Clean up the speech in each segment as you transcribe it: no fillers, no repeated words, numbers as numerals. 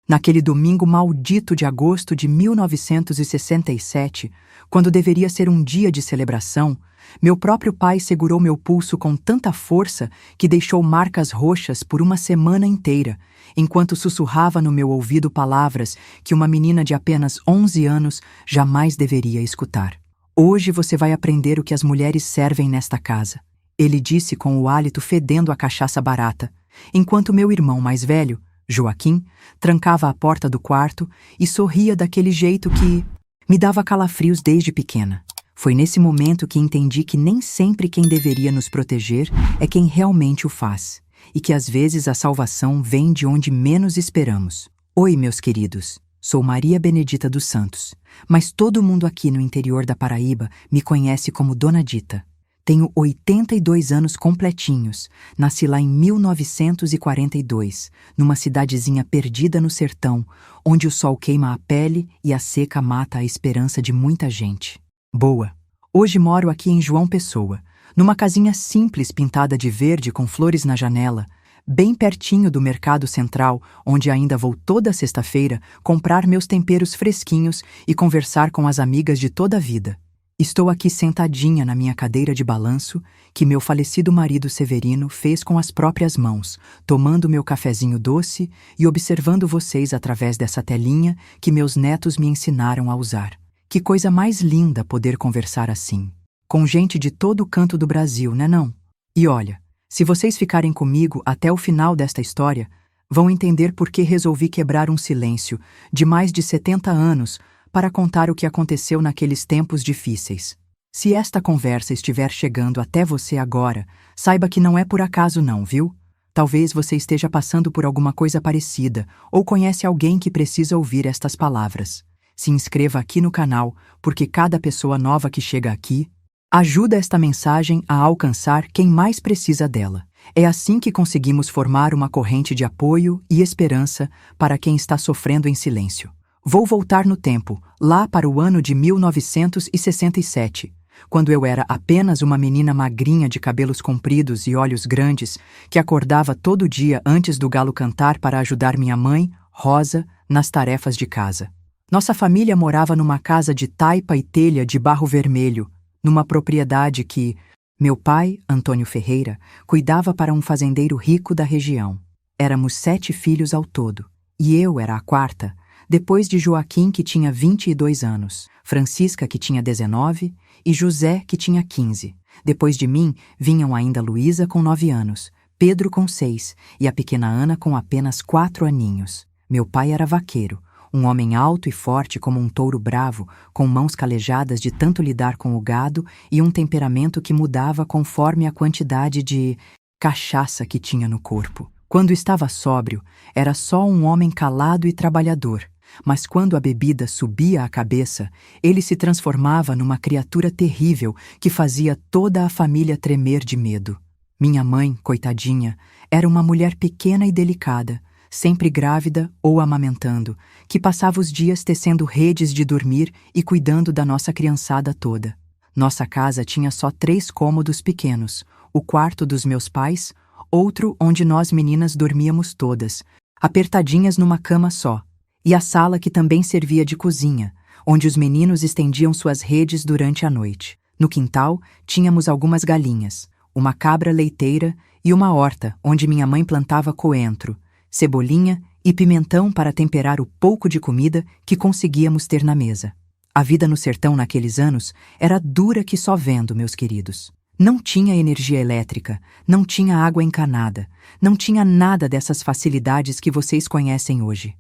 Naquele domingo maldito de agosto de 1967, quando deveria ser um dia de celebração, meu próprio pai segurou meu pulso com tanta força que deixou marcas roxas por uma semana inteira, enquanto sussurrava no meu ouvido palavras que uma menina de apenas 11 anos jamais deveria escutar. Hoje você vai aprender o que as mulheres servem nesta casa, ele disse com o hálito fedendo a cachaça barata, enquanto meu irmão mais velho, Joaquim, trancava a porta do quarto e sorria daquele jeito que me dava calafrios desde pequena. Foi nesse momento que entendi que nem sempre quem deveria nos proteger é quem realmente o faz, e que às vezes a salvação vem de onde menos esperamos. Oi, meus queridos, sou Maria Benedita dos Santos, mas todo mundo aqui no interior da Paraíba me conhece como Dona Dita. Tenho 82 anos completinhos, nasci lá em 1942, numa cidadezinha perdida no sertão, onde o sol queima a pele e a seca mata a esperança de muita gente. Boa! Hoje moro aqui em João Pessoa, numa casinha simples pintada de verde com flores na janela, bem pertinho do Mercado Central, onde ainda vou toda sexta-feira comprar meus temperos fresquinhos e conversar com as amigas de toda a vida. Estou aqui sentadinha na minha cadeira de balanço que meu falecido marido Severino fez com as próprias mãos, tomando meu cafezinho doce e observando vocês através dessa telinha que meus netos me ensinaram a usar. Que coisa mais linda poder conversar assim, com gente de todo canto do Brasil, né não? E olha, se vocês ficarem comigo até o final desta história, vão entender por que resolvi quebrar um silêncio de mais de 70 anos para contar o que aconteceu naqueles tempos difíceis. Se esta conversa estiver chegando até você agora, saiba que não é por acaso não, viu? Talvez você esteja passando por alguma coisa parecida ou conhece alguém que precisa ouvir estas palavras. Se inscreva aqui no canal, porque cada pessoa nova que chega aqui ajuda esta mensagem a alcançar quem mais precisa dela. É assim que conseguimos formar uma corrente de apoio e esperança para quem está sofrendo em silêncio. Vou voltar no tempo, lá para o ano de 1967, quando eu era apenas uma menina magrinha de cabelos compridos e olhos grandes, que acordava todo dia antes do galo cantar para ajudar minha mãe, Rosa, nas tarefas de casa. Nossa família morava numa casa de taipa e telha de barro vermelho, numa propriedade que meu pai, Antônio Ferreira, cuidava para um fazendeiro rico da região. Éramos 7 filhos ao todo, e eu era a quarta, depois de Joaquim, que tinha 22 anos, Francisca, que tinha 19, e José, que tinha 15. Depois de mim, vinham ainda Luísa, com 9 anos, Pedro, com 6, e a pequena Ana, com apenas 4 aninhos. Meu pai era vaqueiro, um homem alto e forte como um touro bravo, com mãos calejadas de tanto lidar com o gado e um temperamento que mudava conforme a quantidade de cachaça que tinha no corpo. Quando estava sóbrio, era só um homem calado e trabalhador. Mas quando a bebida subia à cabeça, ele se transformava numa criatura terrível que fazia toda a família tremer de medo. Minha mãe, coitadinha, era uma mulher pequena e delicada, sempre grávida ou amamentando, que passava os dias tecendo redes de dormir e cuidando da nossa criançada toda. Nossa casa tinha só 3 cômodos pequenos, o quarto dos meus pais, outro onde nós meninas dormíamos todas, apertadinhas numa cama só, e a sala que também servia de cozinha, onde os meninos estendiam suas redes durante a noite. No quintal, tínhamos algumas galinhas, uma cabra leiteira e uma horta onde minha mãe plantava coentro, cebolinha e pimentão para temperar o pouco de comida que conseguíamos ter na mesa. A vida no sertão naqueles anos era dura que só vendo, meus queridos. Não tinha energia elétrica, não tinha água encanada, não tinha nada dessas facilidades que vocês conhecem hoje.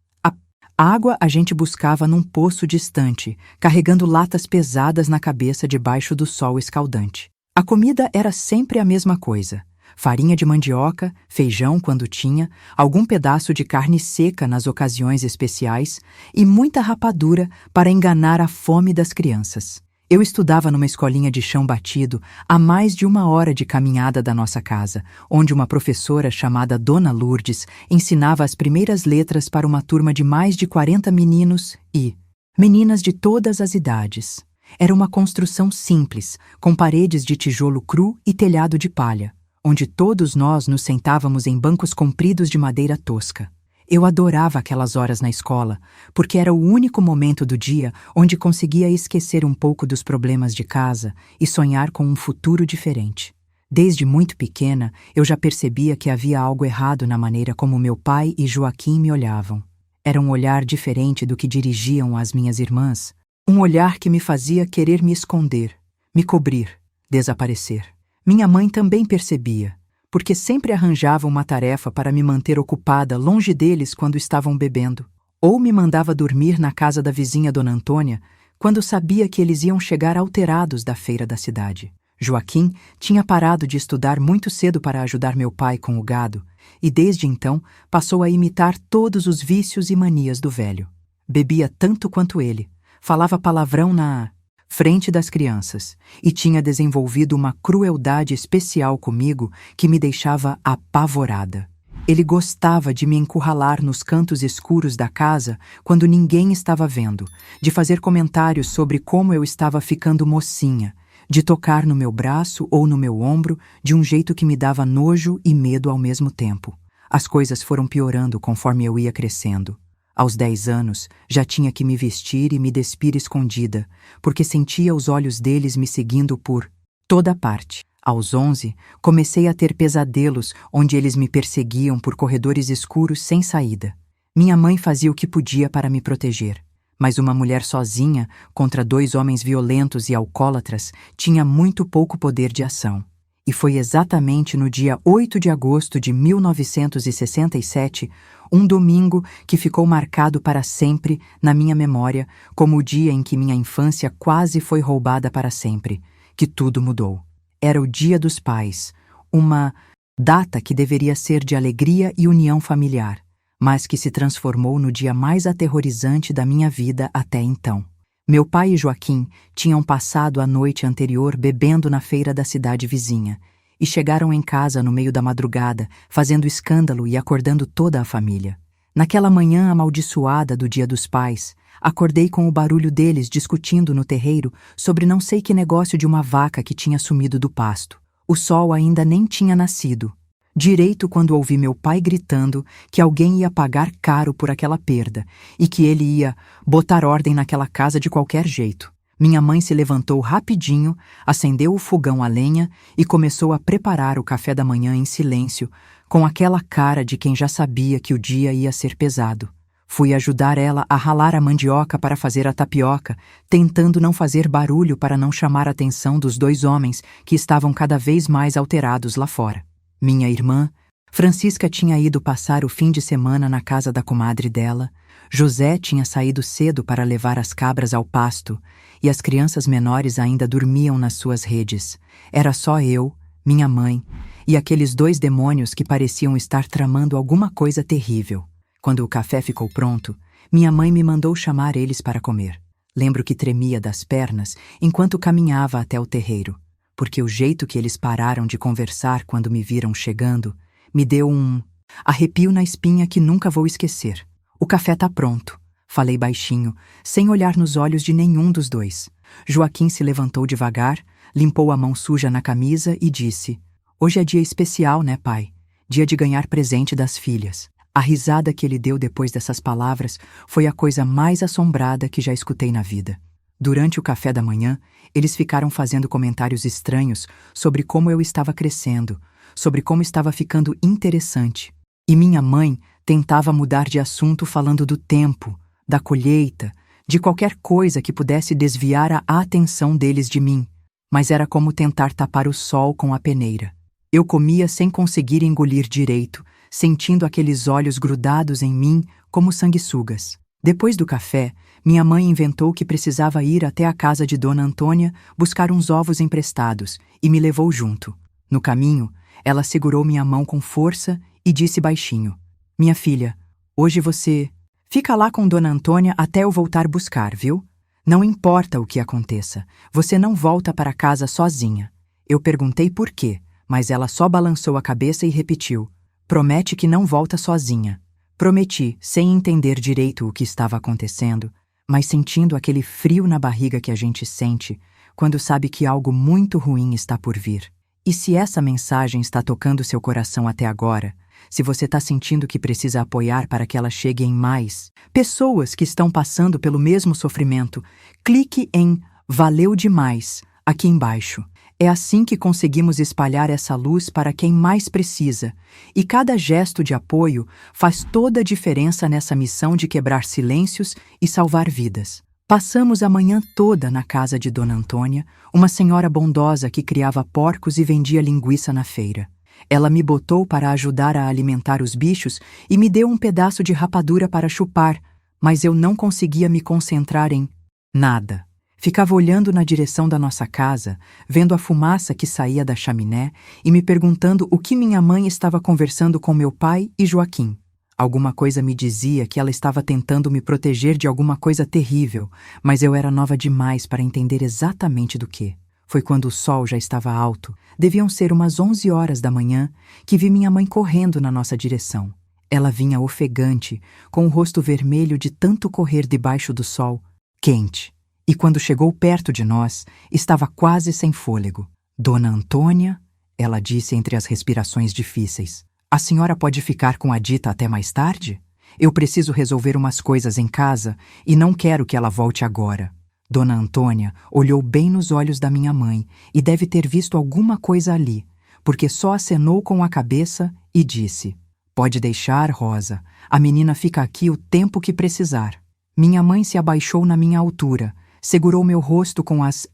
A água a gente buscava num poço distante, carregando latas pesadas na cabeça debaixo do sol escaldante. A comida era sempre a mesma coisa: farinha de mandioca, feijão quando tinha, algum pedaço de carne seca nas ocasiões especiais e muita rapadura para enganar a fome das crianças. Eu estudava numa escolinha de chão batido a mais de 1 hora de caminhada da nossa casa, onde uma professora chamada Dona Lourdes ensinava as primeiras letras para uma turma de mais de 40 meninos e meninas de todas as idades. Era uma construção simples, com paredes de tijolo cru e telhado de palha, onde todos nós nos sentávamos em bancos compridos de madeira tosca. Eu adorava aquelas horas na escola, porque era o único momento do dia onde conseguia esquecer um pouco dos problemas de casa e sonhar com um futuro diferente. Desde muito pequena, eu já percebia que havia algo errado na maneira como meu pai e Joaquim me olhavam. Era um olhar diferente do que dirigiam às minhas irmãs, um olhar que me fazia querer me esconder, me cobrir, desaparecer. Minha mãe também percebia, porque sempre arranjava uma tarefa para me manter ocupada longe deles quando estavam bebendo, ou me mandava dormir na casa da vizinha Dona Antônia quando sabia que eles iam chegar alterados da feira da cidade. Joaquim tinha parado de estudar muito cedo para ajudar meu pai com o gado, e desde então passou a imitar todos os vícios e manias do velho. Bebia tanto quanto ele, falava palavrão na frente das crianças e tinha desenvolvido uma crueldade especial comigo que me deixava apavorada. Ele gostava de me encurralar nos cantos escuros da casa quando ninguém estava vendo, de fazer comentários sobre como eu estava ficando mocinha, de tocar no meu braço ou no meu ombro de um jeito que me dava nojo e medo ao mesmo tempo. As coisas foram piorando conforme eu ia crescendo. Aos 10 anos, já tinha que me vestir e me despir escondida, porque sentia os olhos deles me seguindo por toda parte. Aos 11, comecei a ter pesadelos onde eles me perseguiam por corredores escuros sem saída. Minha mãe fazia o que podia para me proteger, mas uma mulher sozinha contra 2 homens violentos e alcoólatras tinha muito pouco poder de ação. E foi exatamente no dia 8 de agosto de 1967, um domingo que ficou marcado para sempre na minha memória como o dia em que minha infância quase foi roubada para sempre, que tudo mudou. Era o Dia dos Pais, uma data que deveria ser de alegria e união familiar, mas que se transformou no dia mais aterrorizante da minha vida até então. Meu pai e Joaquim tinham passado a noite anterior bebendo na feira da cidade vizinha e chegaram em casa no meio da madrugada, fazendo escândalo e acordando toda a família. Naquela manhã amaldiçoada do Dia dos Pais, acordei com o barulho deles discutindo no terreiro sobre não sei que negócio de uma vaca que tinha sumido do pasto. O sol ainda nem tinha nascido. Direito quando ouvi meu pai gritando que alguém ia pagar caro por aquela perda e que ele ia botar ordem naquela casa de qualquer jeito. Minha mãe se levantou rapidinho, acendeu o fogão a lenha e começou a preparar o café da manhã em silêncio, com aquela cara de quem já sabia que o dia ia ser pesado. Fui ajudar ela a ralar a mandioca para fazer a tapioca, tentando não fazer barulho para não chamar a atenção dos 2 homens que estavam cada vez mais alterados lá fora. Minha irmã, Francisca, tinha ido passar o fim de semana na casa da comadre dela, José tinha saído cedo para levar as cabras ao pasto e as crianças menores ainda dormiam nas suas redes. Era só eu, minha mãe e aqueles 2 demônios que pareciam estar tramando alguma coisa terrível. Quando o café ficou pronto, minha mãe me mandou chamar eles para comer. Lembro que tremia das pernas enquanto caminhava até o terreiro, porque o jeito que eles pararam de conversar quando me viram chegando me deu um arrepio na espinha que nunca vou esquecer. O café tá pronto, falei baixinho, sem olhar nos olhos de nenhum dos 2. Joaquim se levantou devagar, limpou a mão suja na camisa e disse: "Hoje é dia especial, né, pai? Dia de ganhar presente das filhas." A risada que ele deu depois dessas palavras foi a coisa mais assombrada que já escutei na vida. Durante o café da manhã, eles ficaram fazendo comentários estranhos sobre como eu estava crescendo, sobre como estava ficando interessante. E minha mãe tentava mudar de assunto falando do tempo, da colheita, de qualquer coisa que pudesse desviar a atenção deles de mim. Mas era como tentar tapar o sol com a peneira. Eu comia sem conseguir engolir direito, sentindo aqueles olhos grudados em mim como sanguessugas. Depois do café, minha mãe inventou que precisava ir até a casa de Dona Antônia buscar uns ovos emprestados e me levou junto. No caminho, ela segurou minha mão com força e disse baixinho: "Minha filha, hoje você fica lá com Dona Antônia até eu voltar buscar, viu? Não importa o que aconteça, você não volta para casa sozinha." Eu perguntei por quê, mas ela só balançou a cabeça e repetiu: "Promete que não volta sozinha." Prometi, sem entender direito o que estava acontecendo, mas sentindo aquele frio na barriga que a gente sente quando sabe que algo muito ruim está por vir. E se essa mensagem está tocando seu coração até agora, Se você está sentindo que precisa apoiar para que ela chegue em mais pessoas que estão passando pelo mesmo sofrimento, clique em Valeu demais aqui embaixo. É assim que conseguimos espalhar essa luz para quem mais precisa, e cada gesto de apoio faz toda a diferença nessa missão de quebrar silêncios e salvar vidas. Passamos a manhã toda na casa de Dona Antônia, uma senhora bondosa que criava porcos e vendia linguiça na feira. Ela me botou para ajudar a alimentar os bichos e me deu um pedaço de rapadura para chupar, mas eu não conseguia me concentrar em nada. Ficava olhando na direção da nossa casa, vendo a fumaça que saía da chaminé e me perguntando o que minha mãe estava conversando com meu pai e Joaquim. Alguma coisa me dizia que ela estava tentando me proteger de alguma coisa terrível, mas eu era nova demais para entender exatamente do que. Foi quando o sol já estava alto, deviam ser umas 11 horas da manhã, que vi minha mãe correndo na nossa direção. Ela vinha ofegante, com o rosto vermelho de tanto correr debaixo do sol quente. E quando chegou perto de nós, estava quase sem fôlego. Dona Antônia, ela disse entre as respirações difíceis, a senhora pode ficar com a Dita até mais tarde? Eu preciso resolver umas coisas em casa e não quero que ela volte agora. Dona Antônia olhou bem nos olhos da minha mãe e deve ter visto alguma coisa ali, porque só acenou com a cabeça e disse, pode deixar, Rosa, a menina fica aqui o tempo que precisar. Minha mãe se abaixou na minha altura, segurou meu rosto com as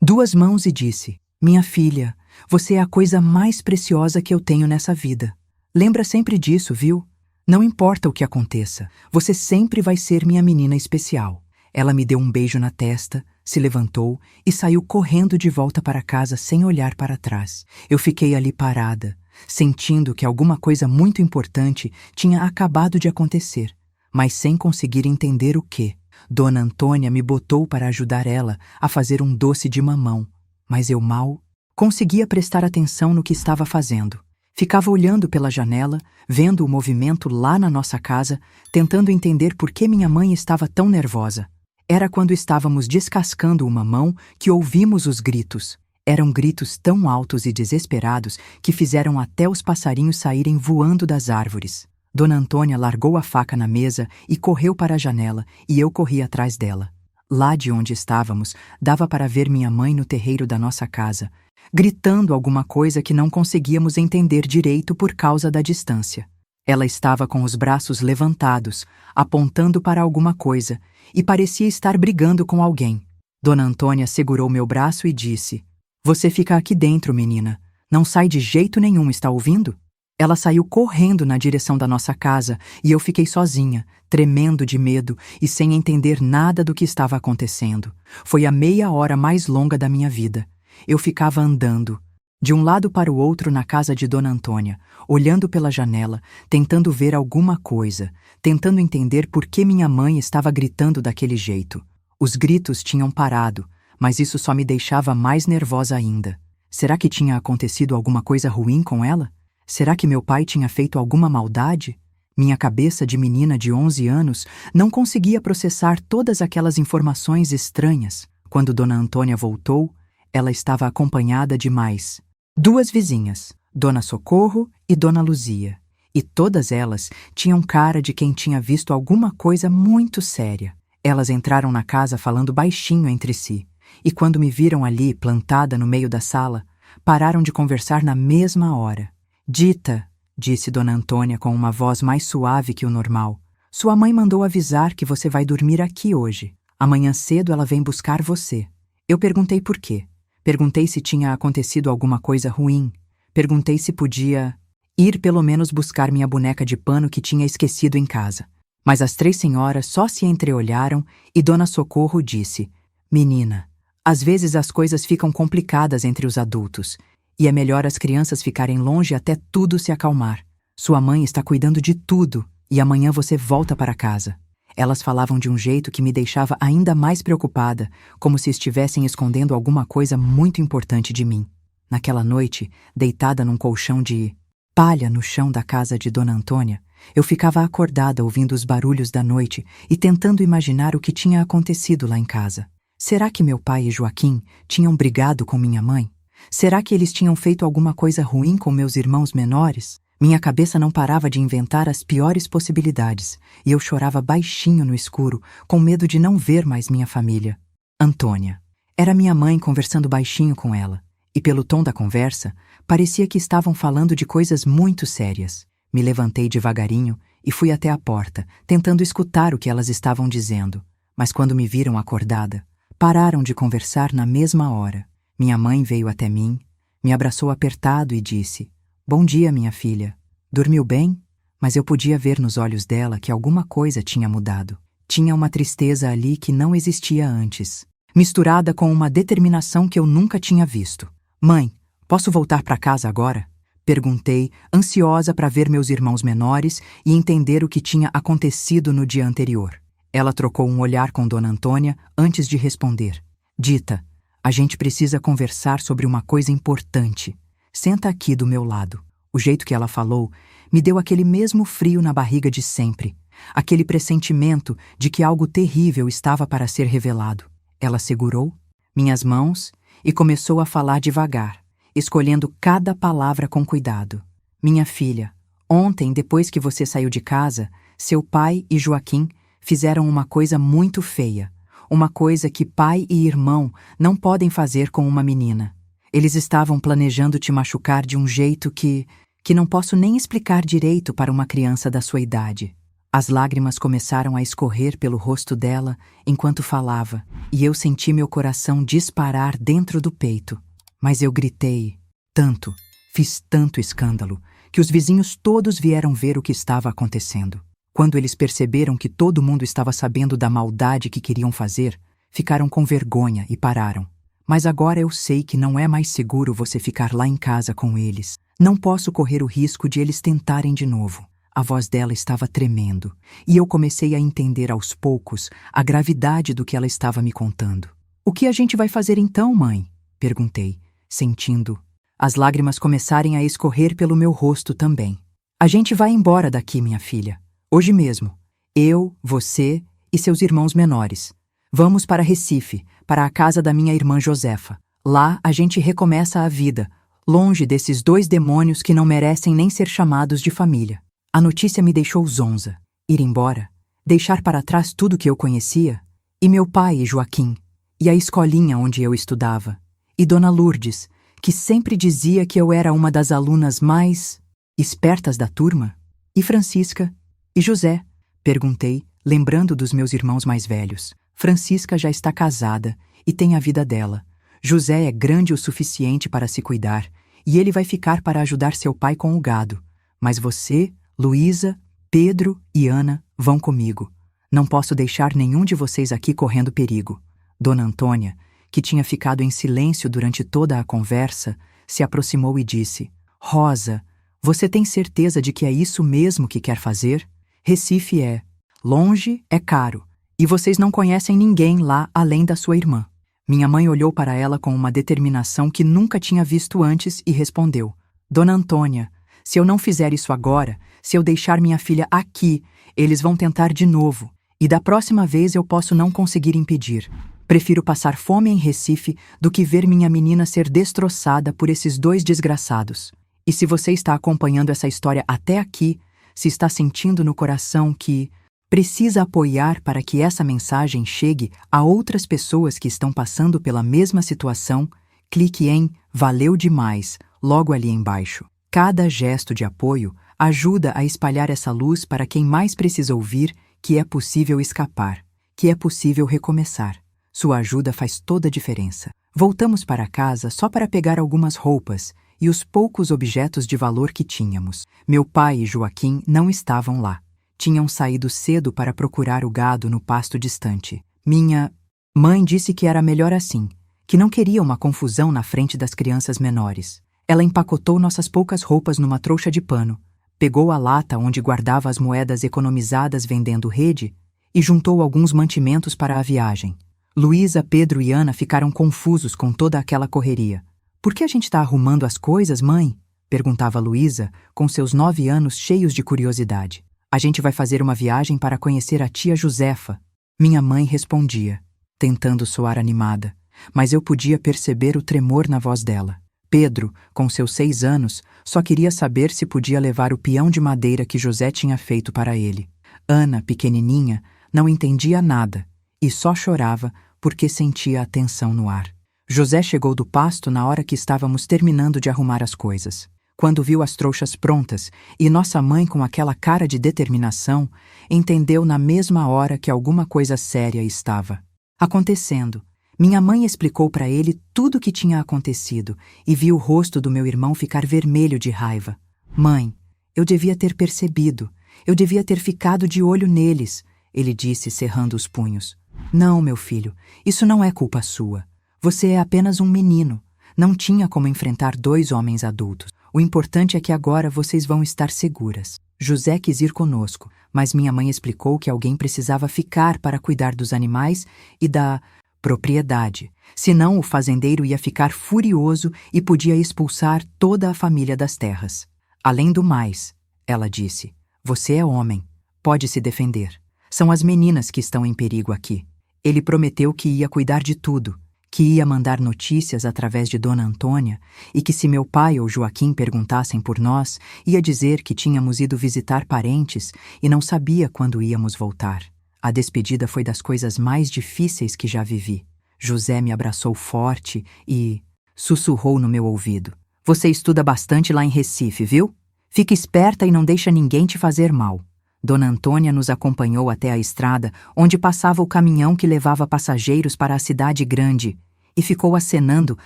duas mãos e disse, minha filha, você é a coisa mais preciosa que eu tenho nessa vida. Lembra sempre disso, viu? Não importa o que aconteça, você sempre vai ser minha menina especial. Ela me deu um beijo na testa, se levantou e saiu correndo de volta para casa sem olhar para trás. Eu fiquei ali parada, sentindo que alguma coisa muito importante tinha acabado de acontecer, mas sem conseguir entender o que. Dona Antônia me botou para ajudar ela a fazer um doce de mamão, mas eu mal conseguia prestar atenção no que estava fazendo. Ficava olhando pela janela, vendo o movimento lá na nossa casa, tentando entender por que minha mãe estava tão nervosa. Era quando estávamos descascando o mamão que ouvimos os gritos. Eram gritos tão altos e desesperados que fizeram até os passarinhos saírem voando das árvores. Dona Antônia largou a faca na mesa e correu para a janela, e eu corri atrás dela. Lá de onde estávamos, dava para ver minha mãe no terreiro da nossa casa, gritando alguma coisa que não conseguíamos entender direito por causa da distância. Ela estava com os braços levantados, apontando para alguma coisa, e parecia estar brigando com alguém. Dona Antônia segurou meu braço e disse, você fica aqui dentro, menina. Não sai de jeito nenhum, está ouvindo? Ela saiu correndo na direção da nossa casa e eu fiquei sozinha, tremendo de medo e sem entender nada do que estava acontecendo. Foi a meia hora mais longa da minha vida. Eu ficava andando, de um lado para o outro na casa de Dona Antônia, olhando pela janela, tentando ver alguma coisa, tentando entender por que minha mãe estava gritando daquele jeito. Os gritos tinham parado, mas isso só me deixava mais nervosa ainda. Será que tinha acontecido alguma coisa ruim com ela? Será que meu pai tinha feito alguma maldade? Minha cabeça de menina de 11 anos não conseguia processar todas aquelas informações estranhas. Quando Dona Antônia voltou, ela estava acompanhada de mais duas vizinhas, Dona Socorro e Dona Luzia. E todas elas tinham cara de quem tinha visto alguma coisa muito séria. Elas entraram na casa falando baixinho entre si, e quando me viram ali, plantada no meio da sala, pararam de conversar na mesma hora. Dita, disse Dona Antônia com uma voz mais suave que o normal, sua mãe mandou avisar que você vai dormir aqui hoje. Amanhã cedo ela vem buscar você. Eu perguntei por quê. Perguntei se tinha acontecido alguma coisa ruim. Perguntei se podia ir pelo menos buscar minha boneca de pano que tinha esquecido em casa. Mas as três senhoras só se entreolharam e Dona Socorro disse, menina, às vezes as coisas ficam complicadas entre os adultos. E é melhor as crianças ficarem longe até tudo se acalmar. Sua mãe está cuidando de tudo e amanhã você volta para casa. Elas falavam de um jeito que me deixava ainda mais preocupada, como se estivessem escondendo alguma coisa muito importante de mim. Naquela noite, deitada num colchão de palha no chão da casa de Dona Antônia, eu ficava acordada ouvindo os barulhos da noite e tentando imaginar o que tinha acontecido lá em casa. Será que meu pai e Joaquim tinham brigado com minha mãe? Será que eles tinham feito alguma coisa ruim com meus irmãos menores? Minha cabeça não parava de inventar as piores possibilidades, e eu chorava baixinho no escuro, com medo de não ver mais minha família. Antônia. Era minha mãe conversando baixinho com ela, e pelo tom da conversa, parecia que estavam falando de coisas muito sérias. Me levantei devagarinho e fui até a porta, tentando escutar o que elas estavam dizendo. Mas quando me viram acordada, pararam de conversar na mesma hora. Minha mãe veio até mim, me abraçou apertado e disse: "Bom dia, minha filha. Dormiu bem?" Mas eu podia ver nos olhos dela que alguma coisa tinha mudado. Tinha uma tristeza ali que não existia antes, misturada com uma determinação que eu nunca tinha visto. "Mãe, posso voltar para casa agora?" Perguntei, ansiosa para ver meus irmãos menores e entender o que tinha acontecido no dia anterior. Ela trocou um olhar com Dona Antônia antes de responder. "Dita, a gente precisa conversar sobre uma coisa importante. Senta aqui do meu lado." O jeito que ela falou me deu aquele mesmo frio na barriga de sempre, aquele pressentimento de que algo terrível estava para ser revelado. Ela segurou minhas mãos e começou a falar devagar, escolhendo cada palavra com cuidado. "Minha filha, ontem, depois que você saiu de casa, seu pai e Joaquim fizeram uma coisa muito feia, uma coisa que pai e irmão não podem fazer com uma menina. Eles estavam planejando te machucar de um jeito que não posso nem explicar direito para uma criança da sua idade." As lágrimas começaram a escorrer pelo rosto dela enquanto falava, e eu senti meu coração disparar dentro do peito. Mas eu gritei tanto, fiz tanto escândalo, que os vizinhos todos vieram ver o que estava acontecendo. Quando eles perceberam que todo mundo estava sabendo da maldade que queriam fazer, ficaram com vergonha e pararam. "Mas agora eu sei que não é mais seguro você ficar lá em casa com eles. Não posso correr o risco de eles tentarem de novo." A voz dela estava tremendo, e eu comecei a entender aos poucos a gravidade do que ela estava me contando. "O que a gente vai fazer então, mãe?" perguntei, sentindo as lágrimas começarem a escorrer pelo meu rosto também. "A gente vai embora daqui, minha filha. Hoje mesmo. Eu, você e seus irmãos menores. Vamos para Recife, para a casa da minha irmã Josefa. Lá a gente recomeça a vida, longe desses dois demônios que não merecem nem ser chamados de família." A notícia me deixou zonza. Ir embora, deixar para trás tudo que eu conhecia, e meu pai e Joaquim, e a escolinha onde eu estudava, e Dona Lourdes, que sempre dizia que eu era uma das alunas mais espertas da turma, e Francisca, e José, perguntei, lembrando dos meus irmãos mais velhos. Francisca já está casada e tem a vida dela. José é grande o suficiente para se cuidar, e ele vai ficar para ajudar seu pai com o gado. Mas você, Luísa, Pedro e Ana vão comigo. Não posso deixar nenhum de vocês aqui correndo perigo." Dona Antônia, que tinha ficado em silêncio durante toda a conversa, se aproximou e disse: "Rosa, você tem certeza de que é isso mesmo que quer fazer? Recife é longe, é caro, e vocês não conhecem ninguém lá além da sua irmã." Minha mãe olhou para ela com uma determinação que nunca tinha visto antes e respondeu: "Dona Antônia, se eu não fizer isso agora, se eu deixar minha filha aqui, eles vão tentar de novo, e da próxima vez eu posso não conseguir impedir. Prefiro passar fome em Recife do que ver minha menina ser destroçada por esses dois desgraçados. E se você está acompanhando essa história até aqui, se está sentindo no coração que precisa apoiar para que essa mensagem chegue a outras pessoas que estão passando pela mesma situação, clique em Valeu Demais logo ali embaixo. Cada gesto de apoio ajuda a espalhar essa luz para quem mais precisa ouvir que é possível escapar, que é possível recomeçar. Sua ajuda faz toda a diferença. Voltamos para casa só para pegar algumas roupas e os poucos objetos de valor que tínhamos. Meu pai e Joaquim não estavam lá. Tinham saído cedo para procurar o gado no pasto distante. Minha mãe disse que era melhor assim, que não queria uma confusão na frente das crianças menores. Ela empacotou nossas poucas roupas numa trouxa de pano, pegou a lata onde guardava as moedas economizadas vendendo rede e juntou alguns mantimentos para a viagem. Luísa, Pedro e Ana ficaram confusos com toda aquela correria. "Por que a gente está arrumando as coisas, mãe?" perguntava Luísa, com seus 9 anos cheios de curiosidade. "A gente vai fazer uma viagem para conhecer a tia Josefa." Minha mãe respondia, tentando soar animada, mas eu podia perceber o tremor na voz dela. Pedro, com seus 6 anos, só queria saber se podia levar o peão de madeira que José tinha feito para ele. Ana, pequenininha, não entendia nada e só chorava porque sentia a tensão no ar. José chegou do pasto na hora que estávamos terminando de arrumar as coisas. Quando viu as trouxas prontas e nossa mãe com aquela cara de determinação, entendeu na mesma hora que alguma coisa séria estava acontecendo. Minha mãe explicou para ele tudo o que tinha acontecido e viu o rosto do meu irmão ficar vermelho de raiva. Mãe, eu devia ter percebido. Eu devia ter ficado de olho neles, ele disse cerrando os punhos. Não, meu filho, isso não é culpa sua. Você é apenas um menino. Não tinha como enfrentar 2 homens adultos. O importante é que agora vocês vão estar seguras. José quis ir conosco, mas minha mãe explicou que alguém precisava ficar para cuidar dos animais e da propriedade. Senão o fazendeiro ia ficar furioso e podia expulsar toda a família das terras. Além do mais, ela disse, você é homem, pode se defender. São as meninas que estão em perigo aqui. Ele prometeu que ia cuidar de tudo, que ia mandar notícias através de Dona Antônia e que se meu pai ou Joaquim perguntassem por nós, ia dizer que tínhamos ido visitar parentes e não sabia quando íamos voltar. A despedida foi das coisas mais difíceis que já vivi. José me abraçou forte e sussurrou no meu ouvido. Você estuda bastante lá em Recife, viu? Fique esperta e não deixa ninguém te fazer mal. Dona Antônia nos acompanhou até a estrada, onde passava o caminhão que levava passageiros para a cidade grande, e ficou acenando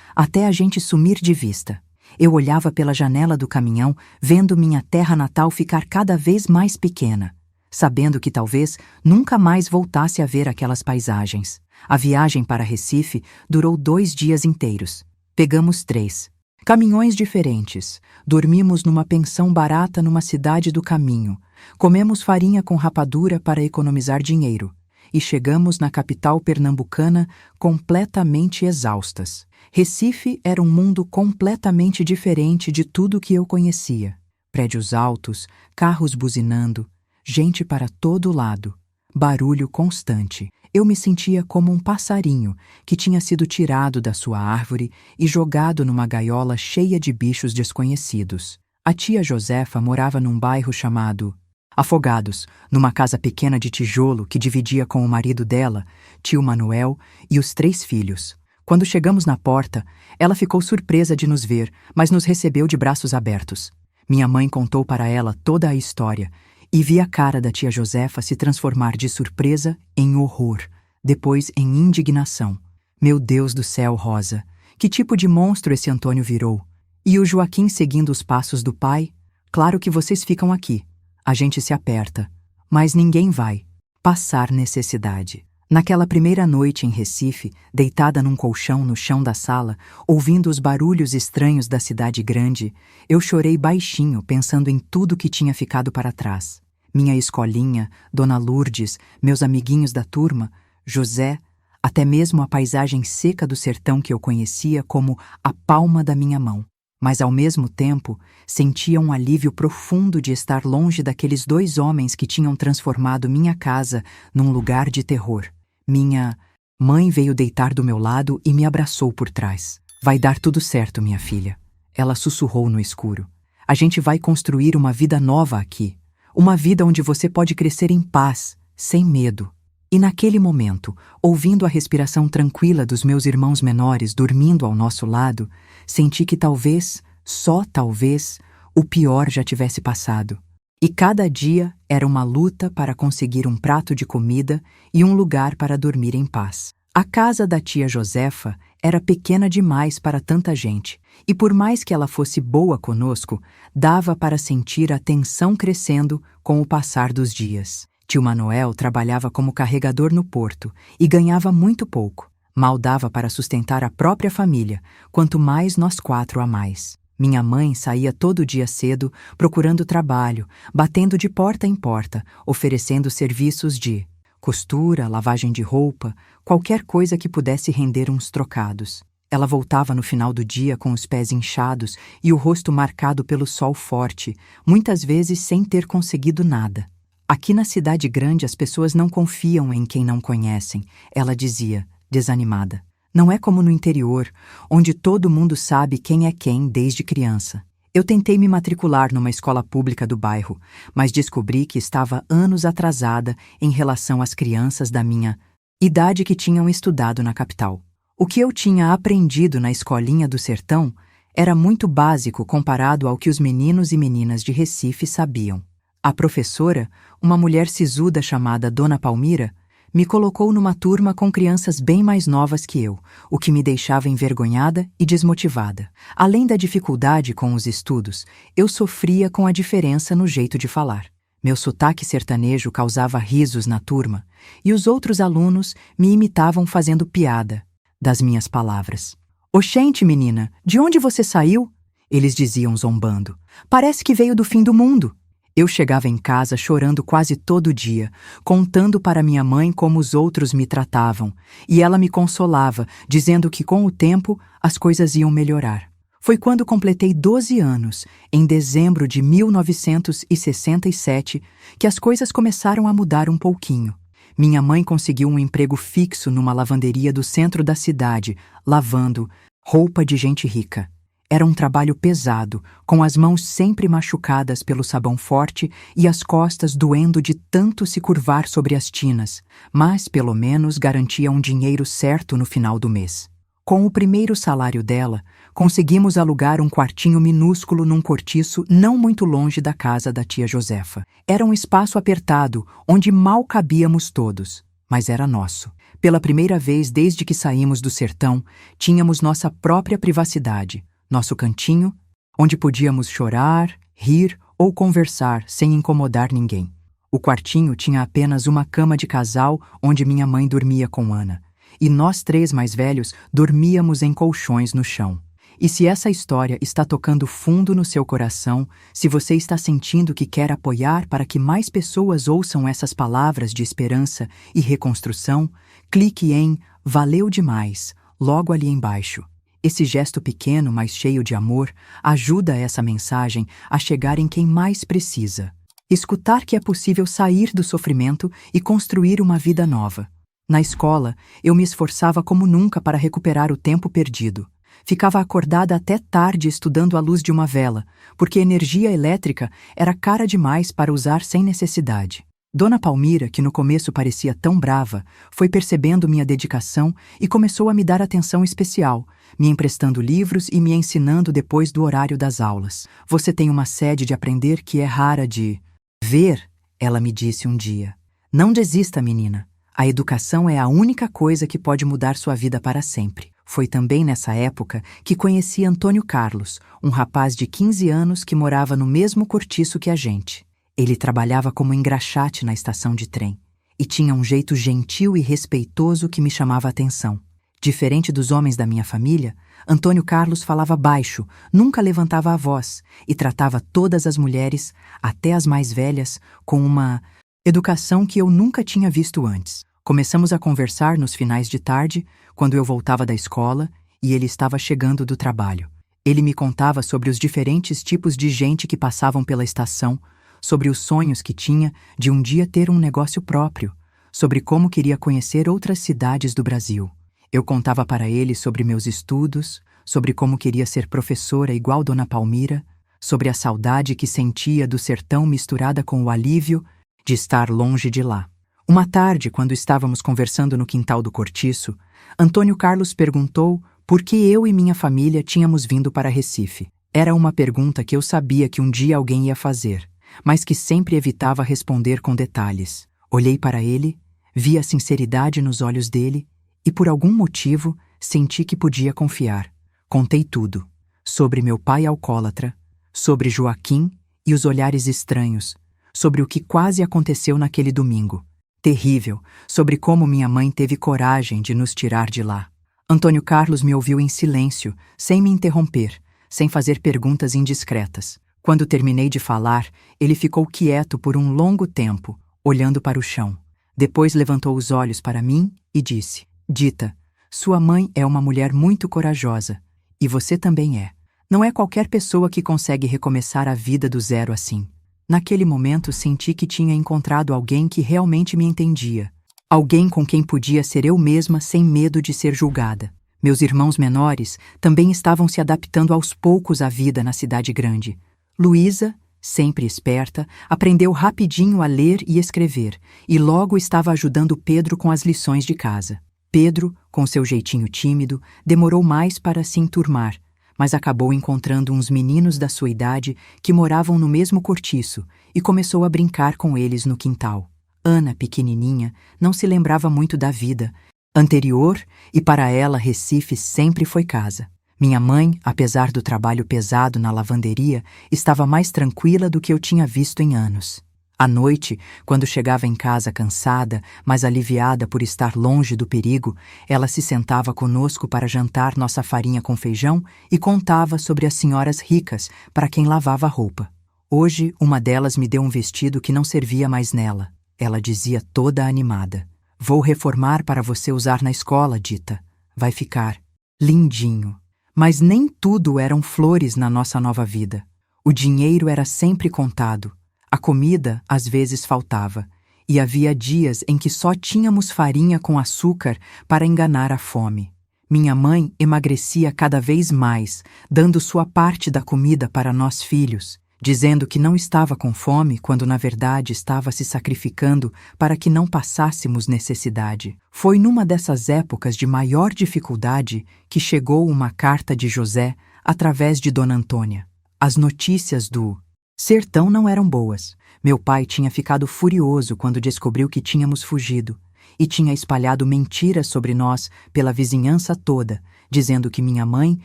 até a gente sumir de vista. Eu olhava pela janela do caminhão, vendo minha terra natal ficar cada vez mais pequena, sabendo que talvez nunca mais voltasse a ver aquelas paisagens. A viagem para Recife durou 2 dias inteiros. Pegamos 3 caminhões diferentes. Dormimos numa pensão barata numa cidade do caminho. Comemos farinha com rapadura para economizar dinheiro. E chegamos na capital pernambucana completamente exaustas. Recife era um mundo completamente diferente de tudo que eu conhecia. Prédios altos, carros buzinando, gente para todo lado, barulho constante. Eu me sentia como um passarinho que tinha sido tirado da sua árvore e jogado numa gaiola cheia de bichos desconhecidos. A tia Josefa morava num bairro chamado Afogados, numa casa pequena de tijolo que dividia com o marido dela, tio Manuel, e os 3 filhos. Quando chegamos na porta, ela ficou surpresa de nos ver, mas nos recebeu de braços abertos. Minha mãe contou para ela toda a história, e vi a cara da tia Josefa se transformar de surpresa em horror, depois em indignação. Meu Deus do céu, Rosa, que tipo de monstro esse Antônio virou? E o Joaquim seguindo os passos do pai? Claro que vocês ficam aqui. A gente se aperta, mas ninguém vai passar necessidade. Naquela primeira noite em Recife, deitada num colchão no chão da sala, ouvindo os barulhos estranhos da cidade grande, eu chorei baixinho pensando em tudo que tinha ficado para trás. Minha escolinha, Dona Lourdes, meus amiguinhos da turma, José, até mesmo a paisagem seca do sertão que eu conhecia como a palma da minha mão. Mas, ao mesmo tempo, sentia um alívio profundo de estar longe daqueles 2 homens que tinham transformado minha casa num lugar de terror. Minha mãe veio deitar do meu lado e me abraçou por trás. Vai dar tudo certo, minha filha. Ela sussurrou no escuro. A gente vai construir uma vida nova aqui. Uma vida onde você pode crescer em paz, sem medo. E naquele momento, ouvindo a respiração tranquila dos meus irmãos menores dormindo ao nosso lado, senti que talvez, só talvez, o pior já tivesse passado. E cada dia era uma luta para conseguir um prato de comida e um lugar para dormir em paz. A casa da tia Josefa era pequena demais para tanta gente, e por mais que ela fosse boa conosco, dava para sentir a tensão crescendo com o passar dos dias. Tio Manuel trabalhava como carregador no porto e ganhava muito pouco. Mal dava para sustentar a própria família, quanto mais nós 4 a mais. Minha mãe saía todo dia cedo, procurando trabalho, batendo de porta em porta, oferecendo serviços de costura, lavagem de roupa, qualquer coisa que pudesse render uns trocados. Ela voltava no final do dia com os pés inchados e o rosto marcado pelo sol forte, muitas vezes sem ter conseguido nada. Aqui na cidade grande as pessoas não confiam em quem não conhecem, ela dizia, desanimada. Não é como no interior, onde todo mundo sabe quem é quem desde criança. Eu tentei me matricular numa escola pública do bairro, mas descobri que estava anos atrasada em relação às crianças da minha idade que tinham estudado na capital. O que eu tinha aprendido na escolinha do sertão era muito básico comparado ao que os meninos e meninas de Recife sabiam. A professora, uma mulher sisuda chamada Dona Palmira, me colocou numa turma com crianças bem mais novas que eu, o que me deixava envergonhada e desmotivada. Além da dificuldade com os estudos, eu sofria com a diferença no jeito de falar. Meu sotaque sertanejo causava risos na turma, e os outros alunos me imitavam fazendo piada das minhas palavras. "Oxente, menina, de onde você saiu?" Eles diziam zombando. "Parece que veio do fim do mundo." Eu chegava em casa chorando quase todo dia, contando para minha mãe como os outros me tratavam, e ela me consolava, dizendo que com o tempo as coisas iam melhorar. Foi quando completei 12 anos, em dezembro de 1967, que as coisas começaram a mudar um pouquinho. Minha mãe conseguiu um emprego fixo numa lavanderia do centro da cidade, lavando roupa de gente rica. Era um trabalho pesado, com as mãos sempre machucadas pelo sabão forte e as costas doendo de tanto se curvar sobre as tinas, mas pelo menos garantia um dinheiro certo no final do mês. Com o primeiro salário dela, conseguimos alugar um quartinho minúsculo num cortiço não muito longe da casa da tia Josefa. Era um espaço apertado, onde mal cabíamos todos, mas era nosso. Pela primeira vez desde que saímos do sertão, tínhamos nossa própria privacidade, nosso cantinho, onde podíamos chorar, rir ou conversar sem incomodar ninguém. O quartinho tinha apenas uma cama de casal onde minha mãe dormia com Ana, e nós 3 mais velhos dormíamos em colchões no chão. E se essa história está tocando fundo no seu coração, se você está sentindo que quer apoiar para que mais pessoas ouçam essas palavras de esperança e reconstrução, clique em "Valeu demais", logo ali embaixo. Esse gesto pequeno, mas cheio de amor, ajuda essa mensagem a chegar em quem mais precisa. Escutar que é possível sair do sofrimento e construir uma vida nova. Na escola, eu me esforçava como nunca para recuperar o tempo perdido. Ficava acordada até tarde estudando à luz de uma vela, porque energia elétrica era cara demais para usar sem necessidade. Dona Palmira, que no começo parecia tão brava, foi percebendo minha dedicação e começou a me dar atenção especial, me emprestando livros e me ensinando depois do horário das aulas. "Você tem uma sede de aprender que é rara de ver", ela me disse um dia. "Não desista, menina. A educação é a única coisa que pode mudar sua vida para sempre." Foi também nessa época que conheci Antônio Carlos, um rapaz de 15 anos que morava no mesmo cortiço que a gente. Ele trabalhava como engraxate na estação de trem e tinha um jeito gentil e respeitoso que me chamava a atenção. Diferente dos homens da minha família, Antônio Carlos falava baixo, nunca levantava a voz e tratava todas as mulheres, até as mais velhas, com uma educação que eu nunca tinha visto antes. Começamos a conversar nos finais de tarde, quando eu voltava da escola e ele estava chegando do trabalho. Ele me contava sobre os diferentes tipos de gente que passavam pela estação, sobre os sonhos que tinha de um dia ter um negócio próprio, sobre como queria conhecer outras cidades do Brasil. Eu contava para ele sobre meus estudos, sobre como queria ser professora igual Dona Palmira, sobre a saudade que sentia do sertão misturada com o alívio de estar longe de lá. Uma tarde, quando estávamos conversando no quintal do cortiço, Antônio Carlos perguntou por que eu e minha família tínhamos vindo para Recife. Era uma pergunta que eu sabia que um dia alguém ia fazer, mas que sempre evitava responder com detalhes. Olhei para ele, vi a sinceridade nos olhos dele e, por algum motivo, senti que podia confiar. Contei tudo, sobre meu pai alcoólatra, sobre Joaquim e os olhares estranhos, sobre o que quase aconteceu naquele domingo. Terrível, sobre como minha mãe teve coragem de nos tirar de lá. Antônio Carlos me ouviu em silêncio, sem me interromper, sem fazer perguntas indiscretas. Quando terminei de falar, ele ficou quieto por um longo tempo, olhando para o chão. Depois levantou os olhos para mim e disse: "Dita, sua mãe é uma mulher muito corajosa, e você também é. Não é qualquer pessoa que consegue recomeçar a vida do zero assim." Naquele momento senti que tinha encontrado alguém que realmente me entendia. Alguém com quem podia ser eu mesma sem medo de ser julgada. Meus irmãos menores também estavam se adaptando aos poucos à vida na cidade grande. Luísa, sempre esperta, aprendeu rapidinho a ler e escrever, e logo estava ajudando Pedro com as lições de casa. Pedro, com seu jeitinho tímido, demorou mais para se enturmar, mas acabou encontrando uns meninos da sua idade que moravam no mesmo cortiço e começou a brincar com eles no quintal. Ana, pequenininha, não se lembrava muito da vida anterior e para ela Recife sempre foi casa. Minha mãe, apesar do trabalho pesado na lavanderia, estava mais tranquila do que eu tinha visto em anos. À noite, quando chegava em casa cansada, mas aliviada por estar longe do perigo, ela se sentava conosco para jantar nossa farinha com feijão e contava sobre as senhoras ricas para quem lavava a roupa. Hoje, uma delas me deu um vestido que não servia mais nela. Ela dizia toda animada: "Vou reformar para você usar na escola, Dita. Vai ficar lindinho." Mas nem tudo eram flores na nossa nova vida. O dinheiro era sempre contado. A comida, às vezes, faltava, e havia dias em que só tínhamos farinha com açúcar para enganar a fome. Minha mãe emagrecia cada vez mais, dando sua parte da comida para nós filhos, dizendo que não estava com fome quando na verdade estava se sacrificando para que não passássemos necessidade. Foi numa dessas épocas de maior dificuldade que chegou uma carta de José através de Dona Antônia. As notícias do sertão não eram boas. Meu pai tinha ficado furioso quando descobriu que tínhamos fugido e tinha espalhado mentiras sobre nós pela vizinhança toda, dizendo que minha mãe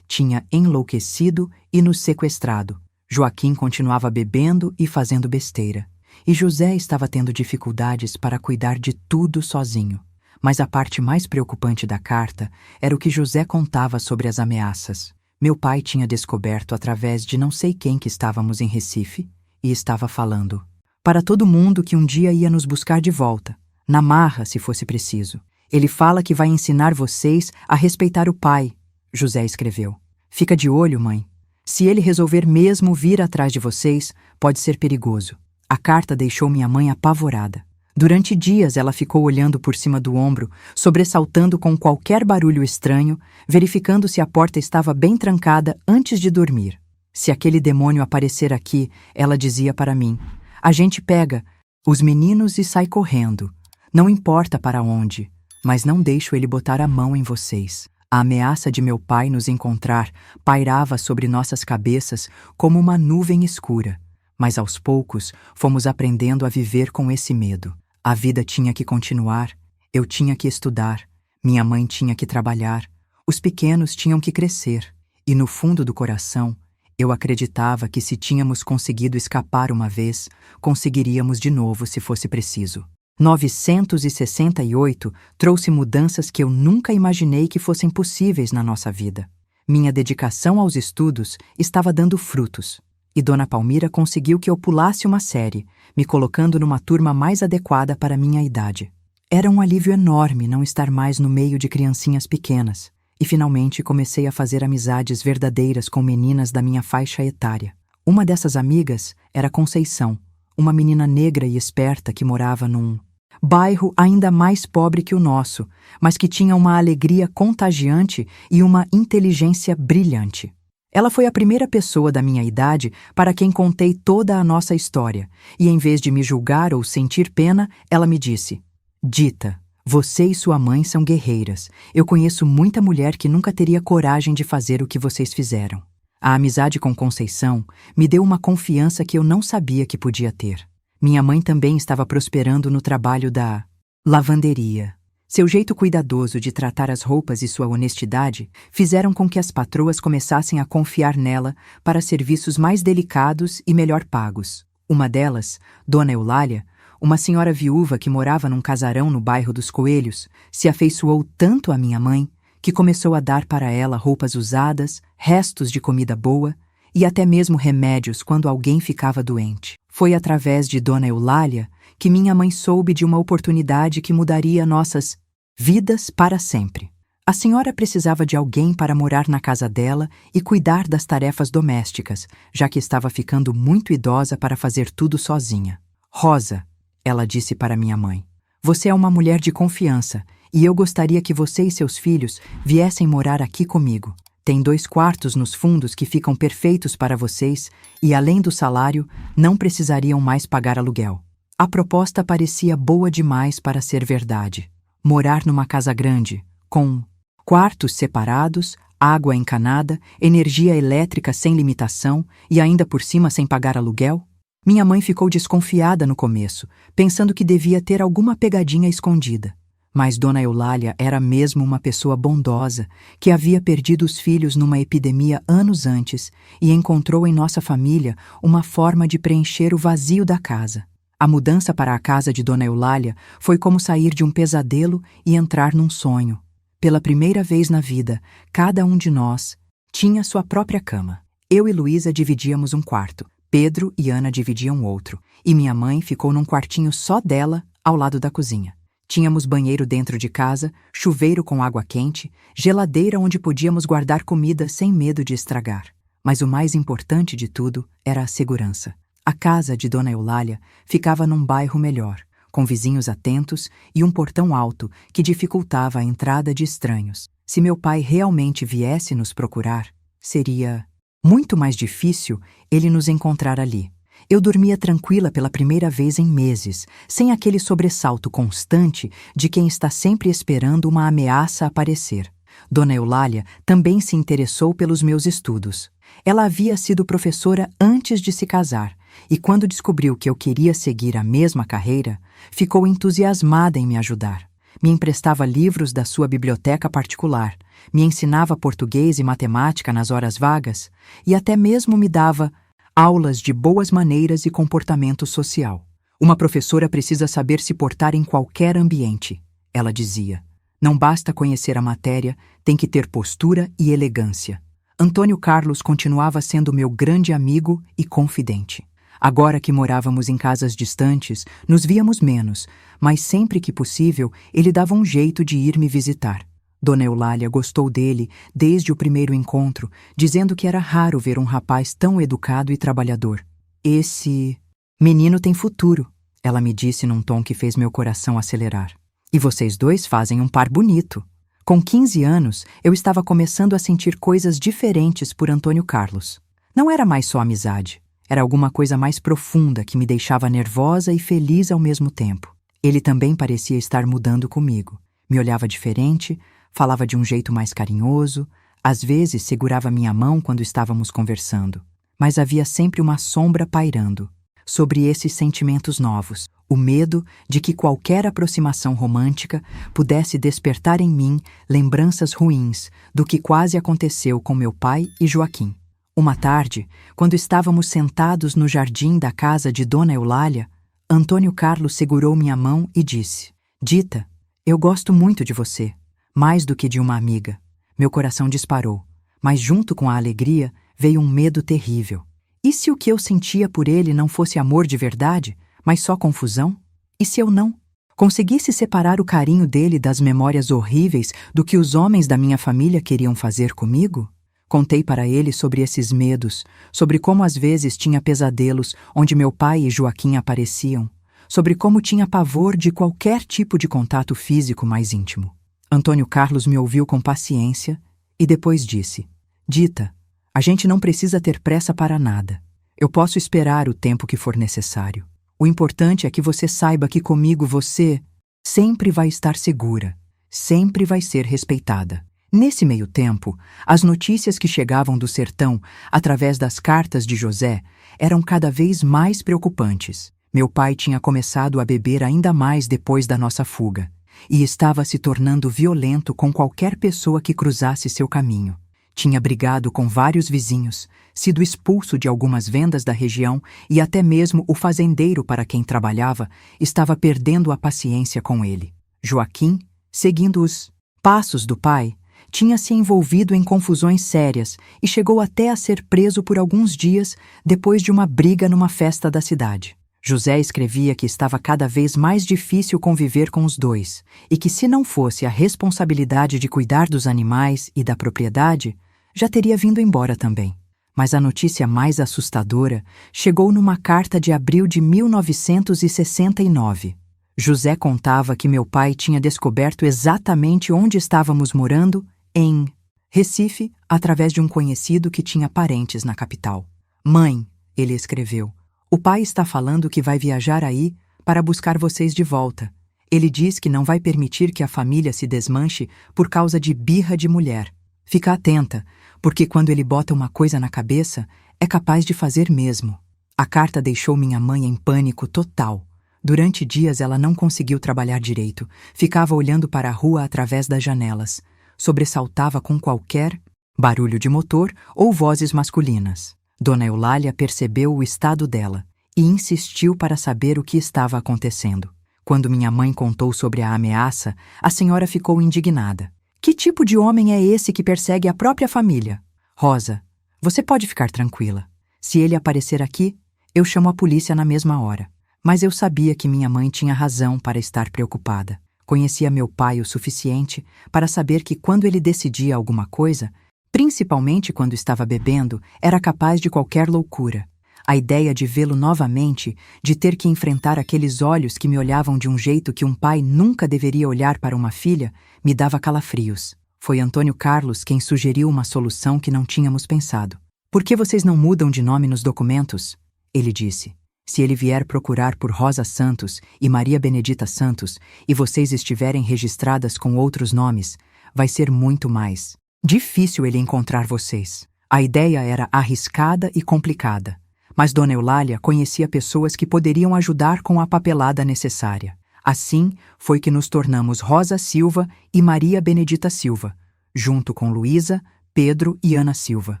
tinha enlouquecido e nos sequestrado. Joaquim continuava bebendo e fazendo besteira, e José estava tendo dificuldades para cuidar de tudo sozinho. Mas a parte mais preocupante da carta era o que José contava sobre as ameaças. Meu pai tinha descoberto através de não sei quem que estávamos em Recife e estava falando para todo mundo que um dia ia nos buscar de volta, na marra se fosse preciso. Ele fala que vai ensinar vocês a respeitar o pai, José escreveu. Fica de olho, mãe. Se ele resolver mesmo vir atrás de vocês, pode ser perigoso. A carta deixou minha mãe apavorada. Durante dias ela ficou olhando por cima do ombro, sobressaltando com qualquer barulho estranho, verificando se a porta estava bem trancada antes de dormir. Se aquele demônio aparecer aqui, ela dizia para mim: "A gente pega os meninos e sai correndo. Não importa para onde, mas não deixo ele botar a mão em vocês." A ameaça de meu pai nos encontrar pairava sobre nossas cabeças como uma nuvem escura, mas aos poucos fomos aprendendo a viver com esse medo. A vida tinha que continuar, eu tinha que estudar, minha mãe tinha que trabalhar, os pequenos tinham que crescer, e no fundo do coração, eu acreditava que se tínhamos conseguido escapar uma vez, conseguiríamos de novo se fosse preciso. 968 trouxe mudanças que eu nunca imaginei que fossem possíveis na nossa vida. Minha dedicação aos estudos estava dando frutos, e Dona Palmira conseguiu que eu pulasse uma série, me colocando numa turma mais adequada para minha idade. Era um alívio enorme não estar mais no meio de criancinhas pequenas, e finalmente comecei a fazer amizades verdadeiras com meninas da minha faixa etária. Uma dessas amigas era Conceição, uma menina negra e esperta que morava num bairro ainda mais pobre que o nosso, mas que tinha uma alegria contagiante e uma inteligência brilhante. Ela foi a primeira pessoa da minha idade para quem contei toda a nossa história, e em vez de me julgar ou sentir pena, ela me disse: "Dita, você e sua mãe são guerreiras. Eu conheço muita mulher que nunca teria coragem de fazer o que vocês fizeram." A amizade com Conceição me deu uma confiança que eu não sabia que podia ter. Minha mãe também estava prosperando no trabalho da lavanderia. Seu jeito cuidadoso de tratar as roupas e sua honestidade fizeram com que as patroas começassem a confiar nela para serviços mais delicados e melhor pagos. Uma delas, Dona Eulália, uma senhora viúva que morava num casarão no bairro dos Coelhos, se afeiçoou tanto à minha mãe que começou a dar para ela roupas usadas, restos de comida boa e até mesmo remédios quando alguém ficava doente. Foi através de Dona Eulália que minha mãe soube de uma oportunidade que mudaria nossas vidas para sempre. A senhora precisava de alguém para morar na casa dela e cuidar das tarefas domésticas, já que estava ficando muito idosa para fazer tudo sozinha. "Rosa", ela disse para minha mãe, Você é uma mulher de confiança e eu gostaria que você e seus filhos viessem morar aqui comigo. Tem 2 quartos nos fundos que ficam perfeitos para vocês e, além do salário, não precisariam mais pagar aluguel. A proposta parecia boa demais para ser verdade. Morar numa casa grande, com quartos separados, água encanada, energia elétrica sem limitação e ainda por cima sem pagar aluguel? Minha mãe ficou desconfiada no começo, pensando que devia ter alguma pegadinha escondida. Mas Dona Eulália era mesmo uma pessoa bondosa, que havia perdido os filhos numa epidemia anos antes e encontrou em nossa família uma forma de preencher o vazio da casa. A mudança para a casa de Dona Eulália foi como sair de um pesadelo e entrar num sonho. Pela primeira vez na vida, cada um de nós tinha sua própria cama. Eu e Luísa dividíamos um quarto, Pedro e Ana dividiam outro, e minha mãe ficou num quartinho só dela, ao lado da cozinha. Tínhamos banheiro dentro de casa, chuveiro com água quente, geladeira onde podíamos guardar comida sem medo de estragar. Mas o mais importante de tudo era a segurança. A casa de Dona Eulália ficava num bairro melhor, com vizinhos atentos e um portão alto que dificultava a entrada de estranhos. Se meu pai realmente viesse nos procurar, seria muito mais difícil ele nos encontrar ali. Eu dormia tranquila pela primeira vez em meses, sem aquele sobressalto constante de quem está sempre esperando uma ameaça aparecer. Dona Eulália também se interessou pelos meus estudos. Ela havia sido professora antes de se casar, e quando descobriu que eu queria seguir a mesma carreira, ficou entusiasmada em me ajudar. Me emprestava livros da sua biblioteca particular, me ensinava português e matemática nas horas vagas, e até mesmo me dava aulas de boas maneiras e comportamento social. Uma professora precisa saber se portar em qualquer ambiente, ela dizia. Não basta conhecer a matéria, tem que ter postura e elegância. Antônio Carlos continuava sendo meu grande amigo e confidente. Agora que morávamos em casas distantes, nos víamos menos, mas sempre que possível, ele dava um jeito de ir me visitar. Dona Eulália gostou dele desde o primeiro encontro, dizendo que era raro ver um rapaz tão educado e trabalhador. Esse menino tem futuro, ela me disse num tom que fez meu coração acelerar. E vocês dois fazem um par bonito. Com 15 anos, eu estava começando a sentir coisas diferentes por Antônio Carlos. Não era mais só amizade, era alguma coisa mais profunda que me deixava nervosa e feliz ao mesmo tempo. Ele também parecia estar mudando comigo. Me olhava diferente, falava de um jeito mais carinhoso, às vezes segurava minha mão quando estávamos conversando. Mas havia sempre uma sombra pairando sobre esses sentimentos novos, o medo de que qualquer aproximação romântica pudesse despertar em mim lembranças ruins do que quase aconteceu com meu pai e Joaquim. Uma tarde, quando estávamos sentados no jardim da casa de Dona Eulália, Antônio Carlos segurou minha mão e disse: Dita, eu gosto muito de você, mais do que de uma amiga. Meu coração disparou, mas junto com a alegria veio um medo terrível. E se o que eu sentia por ele não fosse amor de verdade, mas só confusão? E se eu não conseguisse separar o carinho dele das memórias horríveis do que os homens da minha família queriam fazer comigo? Contei para ele sobre esses medos, sobre como às vezes tinha pesadelos onde meu pai e Joaquim apareciam, sobre como tinha pavor de qualquer tipo de contato físico mais íntimo. Antônio Carlos me ouviu com paciência e depois disse: Dita, a gente não precisa ter pressa para nada. Eu posso esperar o tempo que for necessário. O importante é que você saiba que comigo você sempre vai estar segura, sempre vai ser respeitada. Nesse meio tempo, as notícias que chegavam do sertão, através das cartas de José, eram cada vez mais preocupantes. Meu pai tinha começado a beber ainda mais depois da nossa fuga, e estava se tornando violento com qualquer pessoa que cruzasse seu caminho. Tinha brigado com vários vizinhos, sido expulso de algumas vendas da região e até mesmo o fazendeiro para quem trabalhava estava perdendo a paciência com ele. Joaquim, seguindo os passos do pai, tinha se envolvido em confusões sérias e chegou até a ser preso por alguns dias depois de uma briga numa festa da cidade. José escrevia que estava cada vez mais difícil conviver com os dois e que, se não fosse a responsabilidade de cuidar dos animais e da propriedade, já teria vindo embora também. Mas a notícia mais assustadora chegou numa carta de abril de 1969. José contava que meu pai tinha descoberto exatamente onde estávamos morando, em Recife, através de um conhecido que tinha parentes na capital. Mãe, ele escreveu, o pai está falando que vai viajar aí para buscar vocês de volta. Ele diz que não vai permitir que a família se desmanche por causa de birra de mulher. Fica atenta, porque quando ele bota uma coisa na cabeça, é capaz de fazer mesmo. A carta deixou minha mãe em pânico total. Durante dias ela não conseguiu trabalhar direito, ficava olhando para a rua através das janelas, sobressaltava com qualquer barulho de motor ou vozes masculinas. Dona Eulália percebeu o estado dela e insistiu para saber o que estava acontecendo. Quando minha mãe contou sobre a ameaça, a senhora ficou indignada. Que tipo de homem é esse que persegue a própria família? Rosa, você pode ficar tranquila. Se ele aparecer aqui, eu chamo a polícia na mesma hora. Mas eu sabia que minha mãe tinha razão para estar preocupada. Conhecia meu pai o suficiente para saber que quando ele decidia alguma coisa, principalmente quando estava bebendo, era capaz de qualquer loucura. A ideia de vê-lo novamente, de ter que enfrentar aqueles olhos que me olhavam de um jeito que um pai nunca deveria olhar para uma filha, me dava calafrios. Foi Antônio Carlos quem sugeriu uma solução que não tínhamos pensado. Por que vocês não mudam de nome nos documentos? Ele disse. Se ele vier procurar por Rosa Santos e Maria Benedita Santos e vocês estiverem registradas com outros nomes, vai ser muito mais difícil ele encontrar vocês. A ideia era arriscada e complicada, mas Dona Eulália conhecia pessoas que poderiam ajudar com a papelada necessária. Assim foi que nos tornamos Rosa Silva e Maria Benedita Silva, junto com Luísa, Pedro e Ana Silva.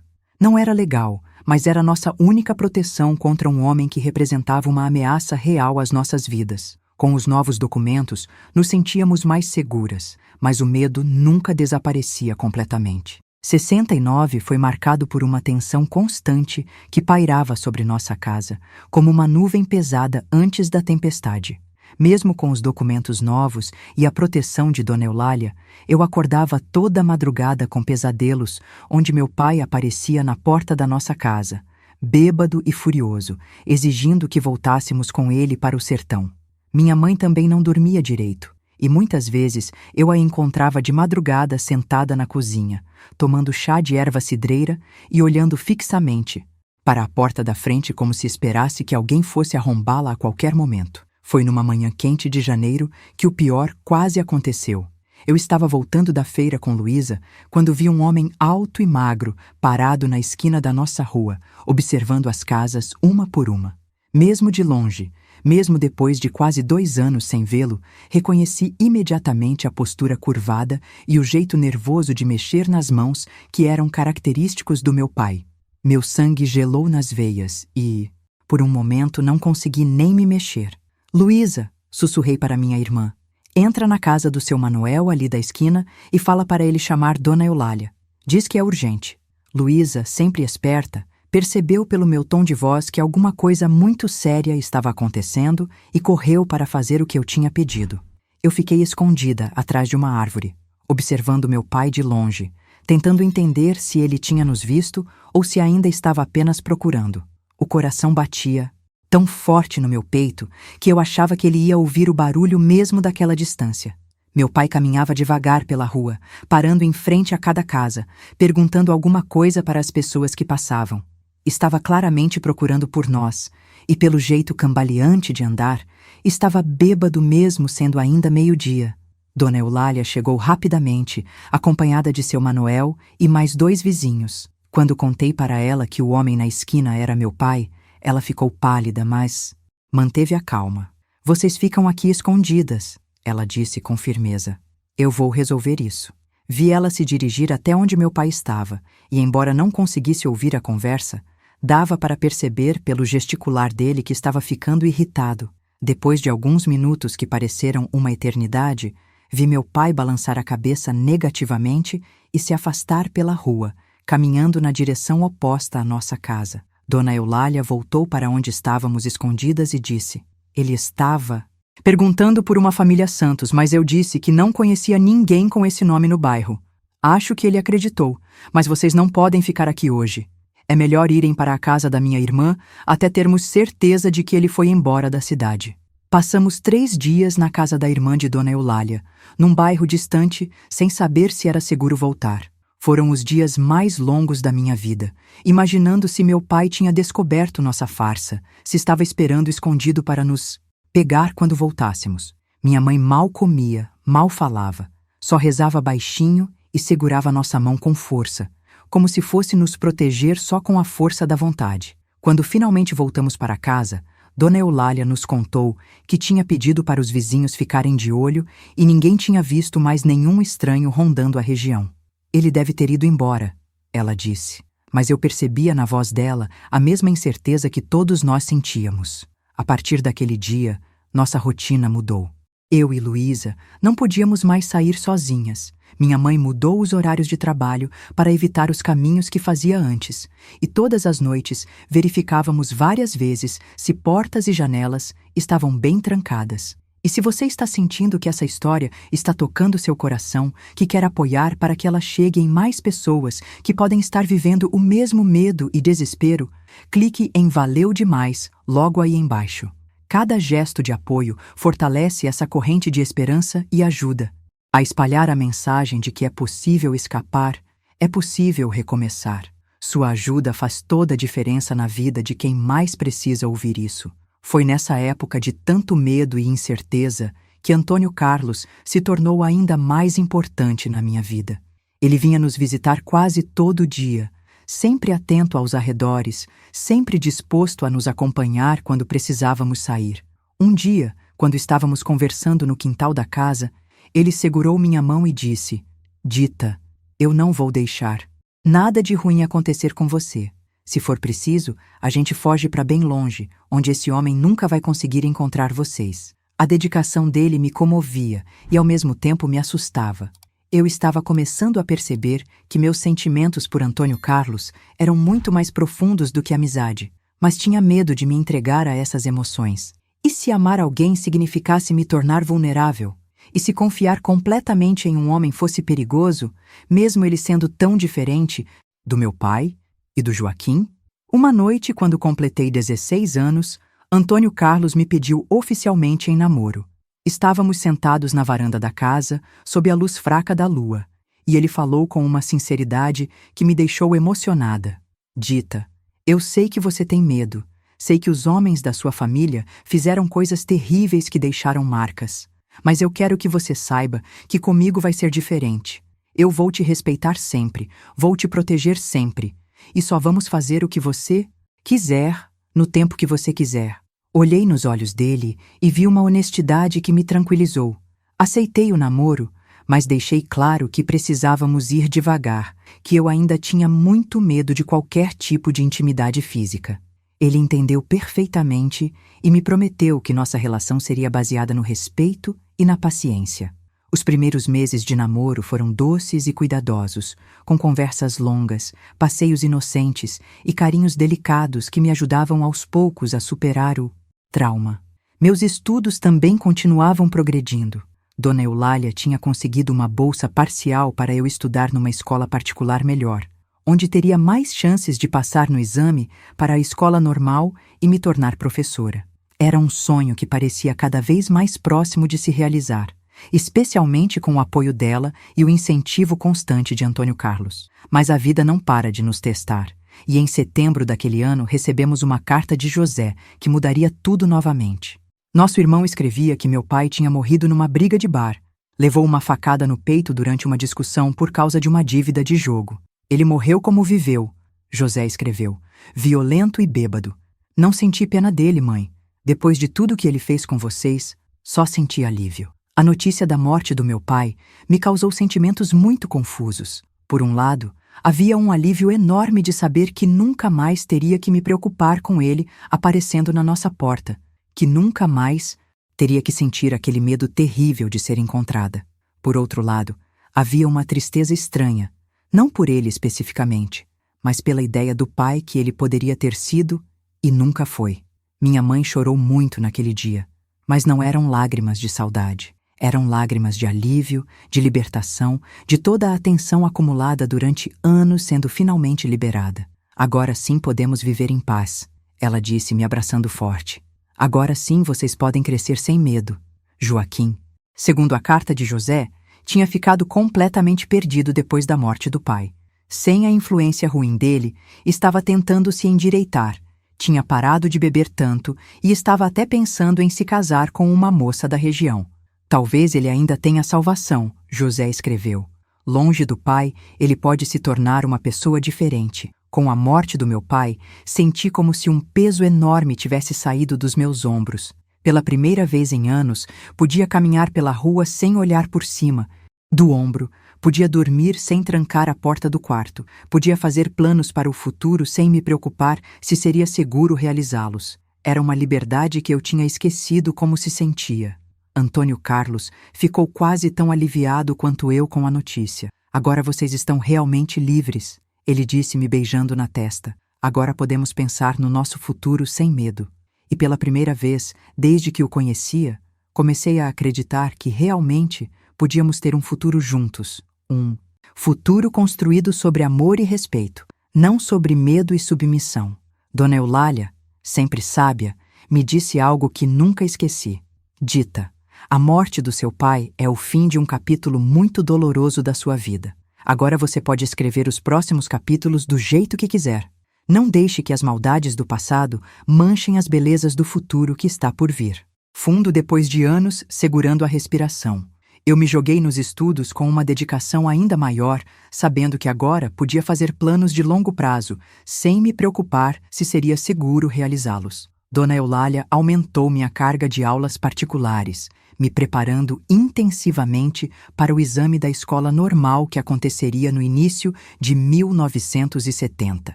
Não era legal, mas era nossa única proteção contra um homem que representava uma ameaça real às nossas vidas. Com os novos documentos, nos sentíamos mais seguras, mas o medo nunca desaparecia completamente. 69 foi marcado por uma tensão constante que pairava sobre nossa casa, como uma nuvem pesada antes da tempestade. Mesmo com os documentos novos e a proteção de Dona Eulália, eu acordava toda madrugada com pesadelos, onde meu pai aparecia na porta da nossa casa, bêbado e furioso, exigindo que voltássemos com ele para o sertão. Minha mãe também não dormia direito, e muitas vezes eu a encontrava de madrugada sentada na cozinha, tomando chá de erva cidreira e olhando fixamente para a porta da frente como se esperasse que alguém fosse arrombá-la a qualquer momento. Foi numa manhã quente de janeiro que o pior quase aconteceu. Eu estava voltando da feira com Luísa quando vi um homem alto e magro parado na esquina da nossa rua, observando as casas uma por uma. Mesmo de longe, mesmo depois de quase 2 anos sem vê-lo, reconheci imediatamente a postura curvada e o jeito nervoso de mexer nas mãos que eram característicos do meu pai. Meu sangue gelou nas veias e, por um momento, não consegui nem me mexer. Luísa, sussurrei para minha irmã, entra na casa do seu Manuel ali da esquina e fala para ele chamar Dona Eulália. Diz que é urgente. Luísa, sempre esperta, percebeu pelo meu tom de voz que alguma coisa muito séria estava acontecendo e correu para fazer o que eu tinha pedido. Eu fiquei escondida atrás de uma árvore, observando meu pai de longe, tentando entender se ele tinha nos visto ou se ainda estava apenas procurando. O coração batia tão forte no meu peito que eu achava que ele ia ouvir o barulho mesmo daquela distância. Meu pai caminhava devagar pela rua, parando em frente a cada casa, perguntando alguma coisa para as pessoas que passavam. Estava claramente procurando por nós, e pelo jeito cambaleante de andar, estava bêbado mesmo sendo ainda meio-dia. Dona Eulália chegou rapidamente, acompanhada de seu Manuel e mais 2 vizinhos. Quando contei para ela que o homem na esquina era meu pai, ela ficou pálida, mas manteve a calma. Vocês ficam aqui escondidas, ela disse com firmeza. Eu vou resolver isso. Vi ela se dirigir até onde meu pai estava, e embora não conseguisse ouvir a conversa, dava para perceber pelo gesticular dele que estava ficando irritado. Depois de alguns minutos que pareceram uma eternidade, vi meu pai balançar a cabeça negativamente e se afastar pela rua, caminhando na direção oposta à nossa casa. Dona Eulália voltou para onde estávamos escondidas e disse: ele estava perguntando por uma família Santos, mas eu disse que não conhecia ninguém com esse nome no bairro. Acho que ele acreditou, mas vocês não podem ficar aqui hoje. É melhor irem para a casa da minha irmã até termos certeza de que ele foi embora da cidade. Passamos 3 dias na casa da irmã de Dona Eulália, num bairro distante, sem saber se era seguro voltar. Foram os dias mais longos da minha vida, imaginando se meu pai tinha descoberto nossa farsa, se estava esperando escondido para nos pegar quando voltássemos. Minha mãe mal comia, mal falava, só rezava baixinho e segurava nossa mão com força, como se fosse nos proteger só com a força da vontade. Quando finalmente voltamos para casa, Dona Eulália nos contou que tinha pedido para os vizinhos ficarem de olho e ninguém tinha visto mais nenhum estranho rondando a região. Ele deve ter ido embora, ela disse, mas eu percebia na voz dela a mesma incerteza que todos nós sentíamos. A partir daquele dia, nossa rotina mudou. Eu e Luísa não podíamos mais sair sozinhas. Minha mãe mudou os horários de trabalho para evitar os caminhos que fazia antes, e todas as noites verificávamos várias vezes se portas e janelas estavam bem trancadas. E se você está sentindo que essa história está tocando seu coração, que quer apoiar para que ela chegue em mais pessoas que podem estar vivendo o mesmo medo e desespero, clique em Valeu Demais logo aí embaixo. Cada gesto de apoio fortalece essa corrente de esperança e ajuda a espalhar a mensagem de que é possível escapar, é possível recomeçar. Sua ajuda faz toda a diferença na vida de quem mais precisa ouvir isso. Foi nessa época de tanto medo e incerteza que Antônio Carlos se tornou ainda mais importante na minha vida. Ele vinha nos visitar quase todo dia, sempre atento aos arredores, sempre disposto a nos acompanhar quando precisávamos sair. Um dia, quando estávamos conversando no quintal da casa, ele segurou minha mão e disse: "Dita, eu não vou deixar nada de ruim acontecer com você. Se for preciso, a gente foge para bem longe, onde esse homem nunca vai conseguir encontrar vocês." A dedicação dele me comovia e ao mesmo tempo me assustava. Eu estava começando a perceber que meus sentimentos por Antônio Carlos eram muito mais profundos do que amizade, mas tinha medo de me entregar a essas emoções. E se amar alguém significasse me tornar vulnerável? E se confiar completamente em um homem fosse perigoso, mesmo ele sendo tão diferente do meu pai e do Joaquim? Uma noite, quando completei 16 anos, Antônio Carlos me pediu oficialmente em namoro. Estávamos sentados na varanda da casa, sob a luz fraca da lua, e ele falou com uma sinceridade que me deixou emocionada. "Dita, eu sei que você tem medo. Sei que os homens da sua família fizeram coisas terríveis que deixaram marcas. Mas eu quero que você saiba que comigo vai ser diferente. Eu vou te respeitar sempre, vou te proteger sempre. E só vamos fazer o que você quiser, no tempo que você quiser." Olhei nos olhos dele e vi uma honestidade que me tranquilizou. Aceitei o namoro, mas deixei claro que precisávamos ir devagar, que eu ainda tinha muito medo de qualquer tipo de intimidade física. Ele entendeu perfeitamente e me prometeu que nossa relação seria baseada no respeito e na paciência. Os primeiros meses de namoro foram doces e cuidadosos, com conversas longas, passeios inocentes e carinhos delicados que me ajudavam aos poucos a superar o trauma. Meus estudos também continuavam progredindo. Dona Eulália tinha conseguido uma bolsa parcial para eu estudar numa escola particular melhor, onde teria mais chances de passar no exame para a escola normal e me tornar professora. Era um sonho que parecia cada vez mais próximo de se realizar, especialmente com o apoio dela e o incentivo constante de Antônio Carlos. Mas a vida não para de nos testar, e em setembro daquele ano recebemos uma carta de José que mudaria tudo novamente. Nosso irmão escrevia que meu pai tinha morrido numa briga de bar, levou uma facada no peito durante uma discussão por causa de uma dívida de jogo. "Ele morreu como viveu", José escreveu, "violento e bêbado. Não senti pena dele, mãe. Depois de tudo que ele fez com vocês, só senti alívio." A notícia da morte do meu pai me causou sentimentos muito confusos. Por um lado, havia um alívio enorme de saber que nunca mais teria que me preocupar com ele aparecendo na nossa porta, que nunca mais teria que sentir aquele medo terrível de ser encontrada. Por outro lado, havia uma tristeza estranha, não por ele especificamente, mas pela ideia do pai que ele poderia ter sido e nunca foi. Minha mãe chorou muito naquele dia, mas não eram lágrimas de saudade. Eram lágrimas de alívio, de libertação, de toda a atenção acumulada durante anos sendo finalmente liberada. "Agora sim podemos viver em paz", ela disse, me abraçando forte. Agora sim vocês podem crescer sem medo. Joaquim, segundo a carta de José, tinha ficado completamente perdido depois da morte do pai. Sem a influência ruim dele, estava tentando se endireitar, tinha parado de beber tanto e estava até pensando em se casar com uma moça da região. Talvez ele ainda tenha salvação, José escreveu. Longe do pai, ele pode se tornar uma pessoa diferente. Com a morte do meu pai, senti como se um peso enorme tivesse saído dos meus ombros. Pela primeira vez em anos, podia caminhar pela rua sem olhar por cima, do ombro, podia dormir sem trancar a porta do quarto, podia fazer planos para o futuro sem me preocupar se seria seguro realizá-los. Era uma liberdade que eu tinha esquecido como se sentia. Antônio Carlos ficou quase tão aliviado quanto eu com a notícia. Agora vocês estão realmente livres, ele disse me beijando na testa. Agora podemos pensar no nosso futuro sem medo. E pela primeira vez, desde que o conhecia, comecei a acreditar que realmente podíamos ter um futuro juntos. Um futuro construído sobre amor e respeito, não sobre medo e submissão. Dona Eulália, sempre sábia, me disse algo que nunca esqueci. Dita: a morte do seu pai é o fim de um capítulo muito doloroso da sua vida. Agora você pode escrever os próximos capítulos do jeito que quiser. Não deixe que as maldades do passado manchem as belezas do futuro que está por vir. Fundo depois de anos, segurando a respiração. Eu me joguei nos estudos com uma dedicação ainda maior, sabendo que agora podia fazer planos de longo prazo, sem me preocupar se seria seguro realizá-los. Dona Eulália aumentou minha carga de aulas particulares, me preparando intensivamente para o exame da escola normal que aconteceria no início de 1970.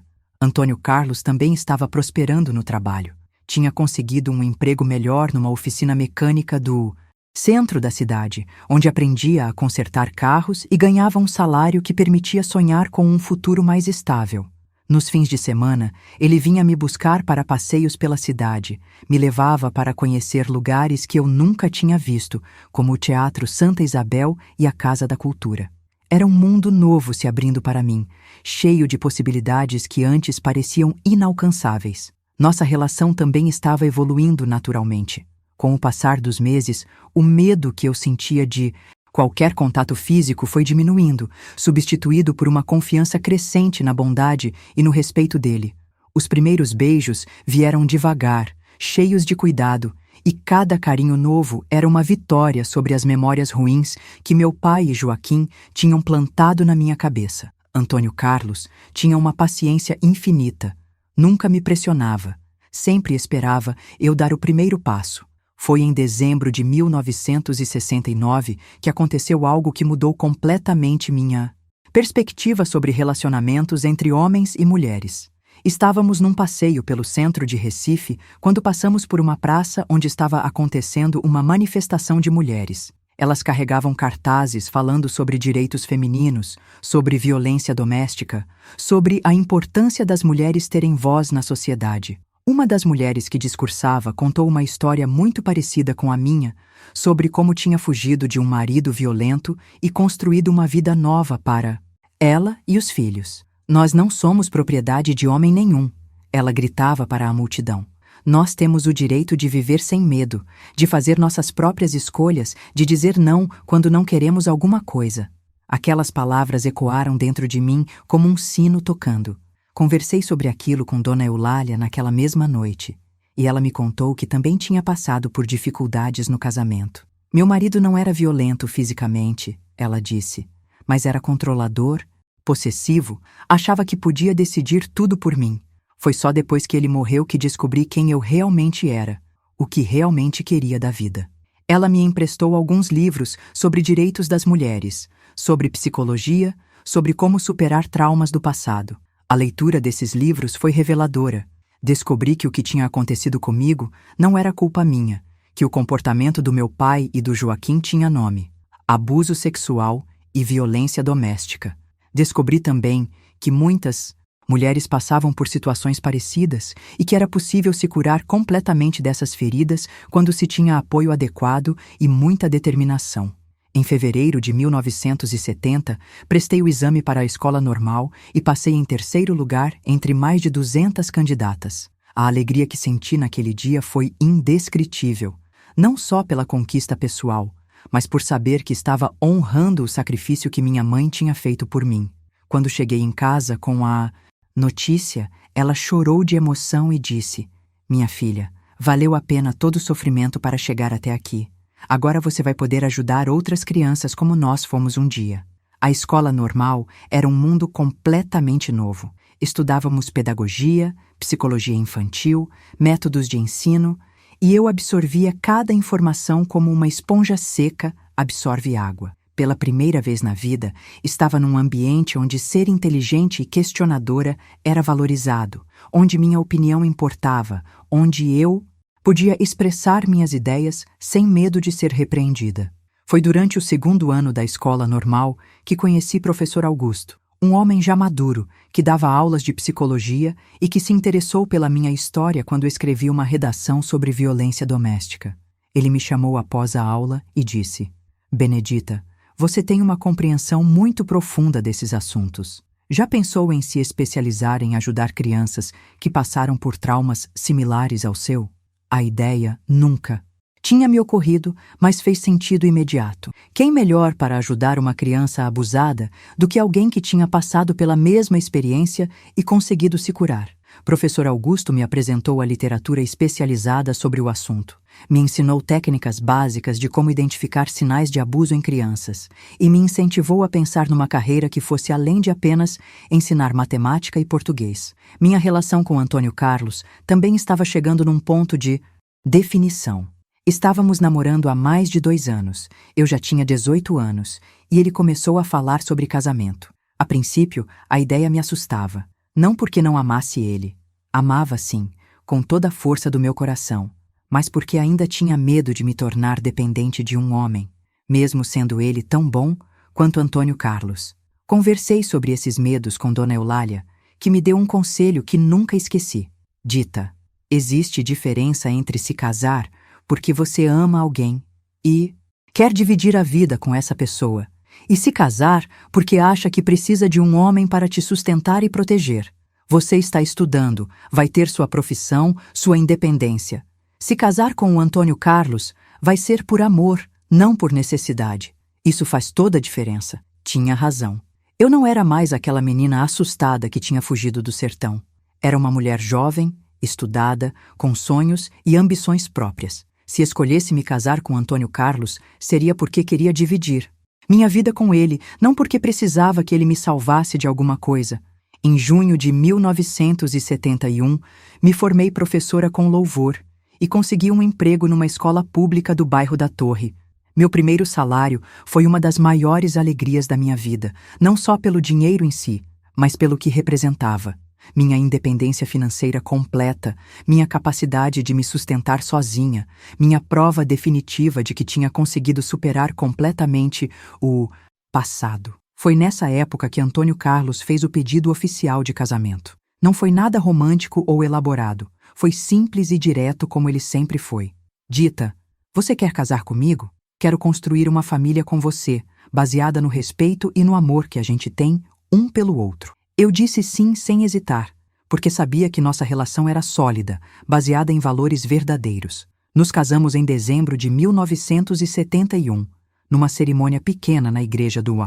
Antônio Carlos também estava prosperando no trabalho. Tinha conseguido um emprego melhor numa oficina mecânica do centro da cidade, onde aprendia a consertar carros e ganhava um salário que permitia sonhar com um futuro mais estável. Nos fins de semana, ele vinha me buscar para passeios pela cidade, me levava para conhecer lugares que eu nunca tinha visto, como o Teatro Santa Isabel e a Casa da Cultura. Era um mundo novo se abrindo para mim, cheio de possibilidades que antes pareciam inalcançáveis. Nossa relação também estava evoluindo naturalmente. Com o passar dos meses, o medo que eu sentia de qualquer contato físico foi diminuindo, substituído por uma confiança crescente na bondade e no respeito dele. Os primeiros beijos vieram devagar, cheios de cuidado, e cada carinho novo era uma vitória sobre as memórias ruins que meu pai e Joaquim tinham plantado na minha cabeça. Antônio Carlos tinha uma paciência infinita, nunca me pressionava, sempre esperava eu dar o primeiro passo. Foi em dezembro de 1969 que aconteceu algo que mudou completamente minha perspectiva sobre relacionamentos entre homens e mulheres. Estávamos num passeio pelo centro de Recife quando passamos por uma praça onde estava acontecendo uma manifestação de mulheres. Elas carregavam cartazes falando sobre direitos femininos, sobre violência doméstica, sobre a importância das mulheres terem voz na sociedade. Uma das mulheres que discursava contou uma história muito parecida com a minha, sobre como tinha fugido de um marido violento e construído uma vida nova para ela e os filhos. Nós não somos propriedade de homem nenhum, ela gritava para a multidão. Nós temos o direito de viver sem medo, de fazer nossas próprias escolhas, de dizer não quando não queremos alguma coisa. Aquelas palavras ecoaram dentro de mim como um sino tocando. Conversei sobre aquilo com Dona Eulália naquela mesma noite, e ela me contou que também tinha passado por dificuldades no casamento. Meu marido não era violento fisicamente, ela disse, mas era controlador, possessivo, achava que podia decidir tudo por mim. Foi só depois que ele morreu que descobri quem eu realmente era, o que realmente queria da vida. Ela me emprestou alguns livros sobre direitos das mulheres, sobre psicologia, sobre como superar traumas do passado. A leitura desses livros foi reveladora. Descobri que o que tinha acontecido comigo não era culpa minha, que o comportamento do meu pai e do Joaquim tinha nome: abuso sexual e violência doméstica. Descobri também que muitas mulheres passavam por situações parecidas e que era possível se curar completamente dessas feridas quando se tinha apoio adequado e muita determinação. Em fevereiro de 1970, prestei o exame para a escola normal e passei em terceiro lugar entre mais de 200 candidatas. A alegria que senti naquele dia foi indescritível, não só pela conquista pessoal, mas por saber que estava honrando o sacrifício que minha mãe tinha feito por mim. Quando cheguei em casa com a notícia, ela chorou de emoção e disse: "Minha filha, valeu a pena todo o sofrimento para chegar até aqui. Agora você vai poder ajudar outras crianças como nós fomos um dia." A escola normal era um mundo completamente novo. Estudávamos pedagogia, psicologia infantil, métodos de ensino, e eu absorvia cada informação como uma esponja seca absorve água. Pela primeira vez na vida, estava num ambiente onde ser inteligente e questionadora era valorizado, onde minha opinião importava, onde eu podia expressar minhas ideias sem medo de ser repreendida. Foi durante o segundo ano da escola normal que conheci professor Augusto, um homem já maduro, que dava aulas de psicologia e que se interessou pela minha história quando escrevi uma redação sobre violência doméstica. Ele me chamou após a aula e disse: "Benedita, você tem uma compreensão muito profunda desses assuntos. Já pensou em se especializar em ajudar crianças que passaram por traumas similares ao seu?" A ideia nunca tinha me ocorrido, mas fez sentido imediato. Quem melhor para ajudar uma criança abusada do que alguém que tinha passado pela mesma experiência e conseguido se curar? Professor Augusto me apresentou a literatura especializada sobre o assunto. Me ensinou técnicas básicas de como identificar sinais de abuso em crianças e me incentivou a pensar numa carreira que fosse além de apenas ensinar matemática e português. Minha relação com Antônio Carlos também estava chegando num ponto de definição. Estávamos namorando há mais de 2 anos. Eu já tinha 18 anos e ele começou a falar sobre casamento. A princípio, a ideia me assustava. Não porque não amasse ele. Amava, sim, com toda a força do meu coração, mas porque ainda tinha medo de me tornar dependente de um homem, mesmo sendo ele tão bom quanto Antônio Carlos. Conversei sobre esses medos com Dona Eulália, que me deu um conselho que nunca esqueci. Dita: "Existe diferença entre se casar porque você ama alguém e quer dividir a vida com essa pessoa, e se casar porque acha que precisa de um homem para te sustentar e proteger. Você está estudando, vai ter sua profissão, sua independência. Se casar com o Antônio Carlos, vai ser por amor, não por necessidade. Isso faz toda a diferença." Tinha razão. Eu não era mais aquela menina assustada que tinha fugido do sertão. Era uma mulher jovem, estudada, com sonhos e ambições próprias. Se escolhesse me casar com Antônio Carlos, seria porque queria dividir minha vida com ele, não porque precisava que ele me salvasse de alguma coisa. Em junho de 1971, me formei professora com louvor e consegui um emprego numa escola pública do bairro da Torre. Meu primeiro salário foi uma das maiores alegrias da minha vida, não só pelo dinheiro em si, mas pelo que representava. Minha independência financeira completa, minha capacidade de me sustentar sozinha, minha prova definitiva de que tinha conseguido superar completamente o passado. Foi nessa época que Antônio Carlos fez o pedido oficial de casamento. Não foi nada romântico ou elaborado. Foi simples e direto como ele sempre foi. "Dita, você quer casar comigo? Quero construir uma família com você, baseada no respeito e no amor que a gente tem um pelo outro." Eu disse sim sem hesitar, porque sabia que nossa relação era sólida, baseada em valores verdadeiros. Nos casamos em dezembro de 1971, numa cerimônia pequena na igreja do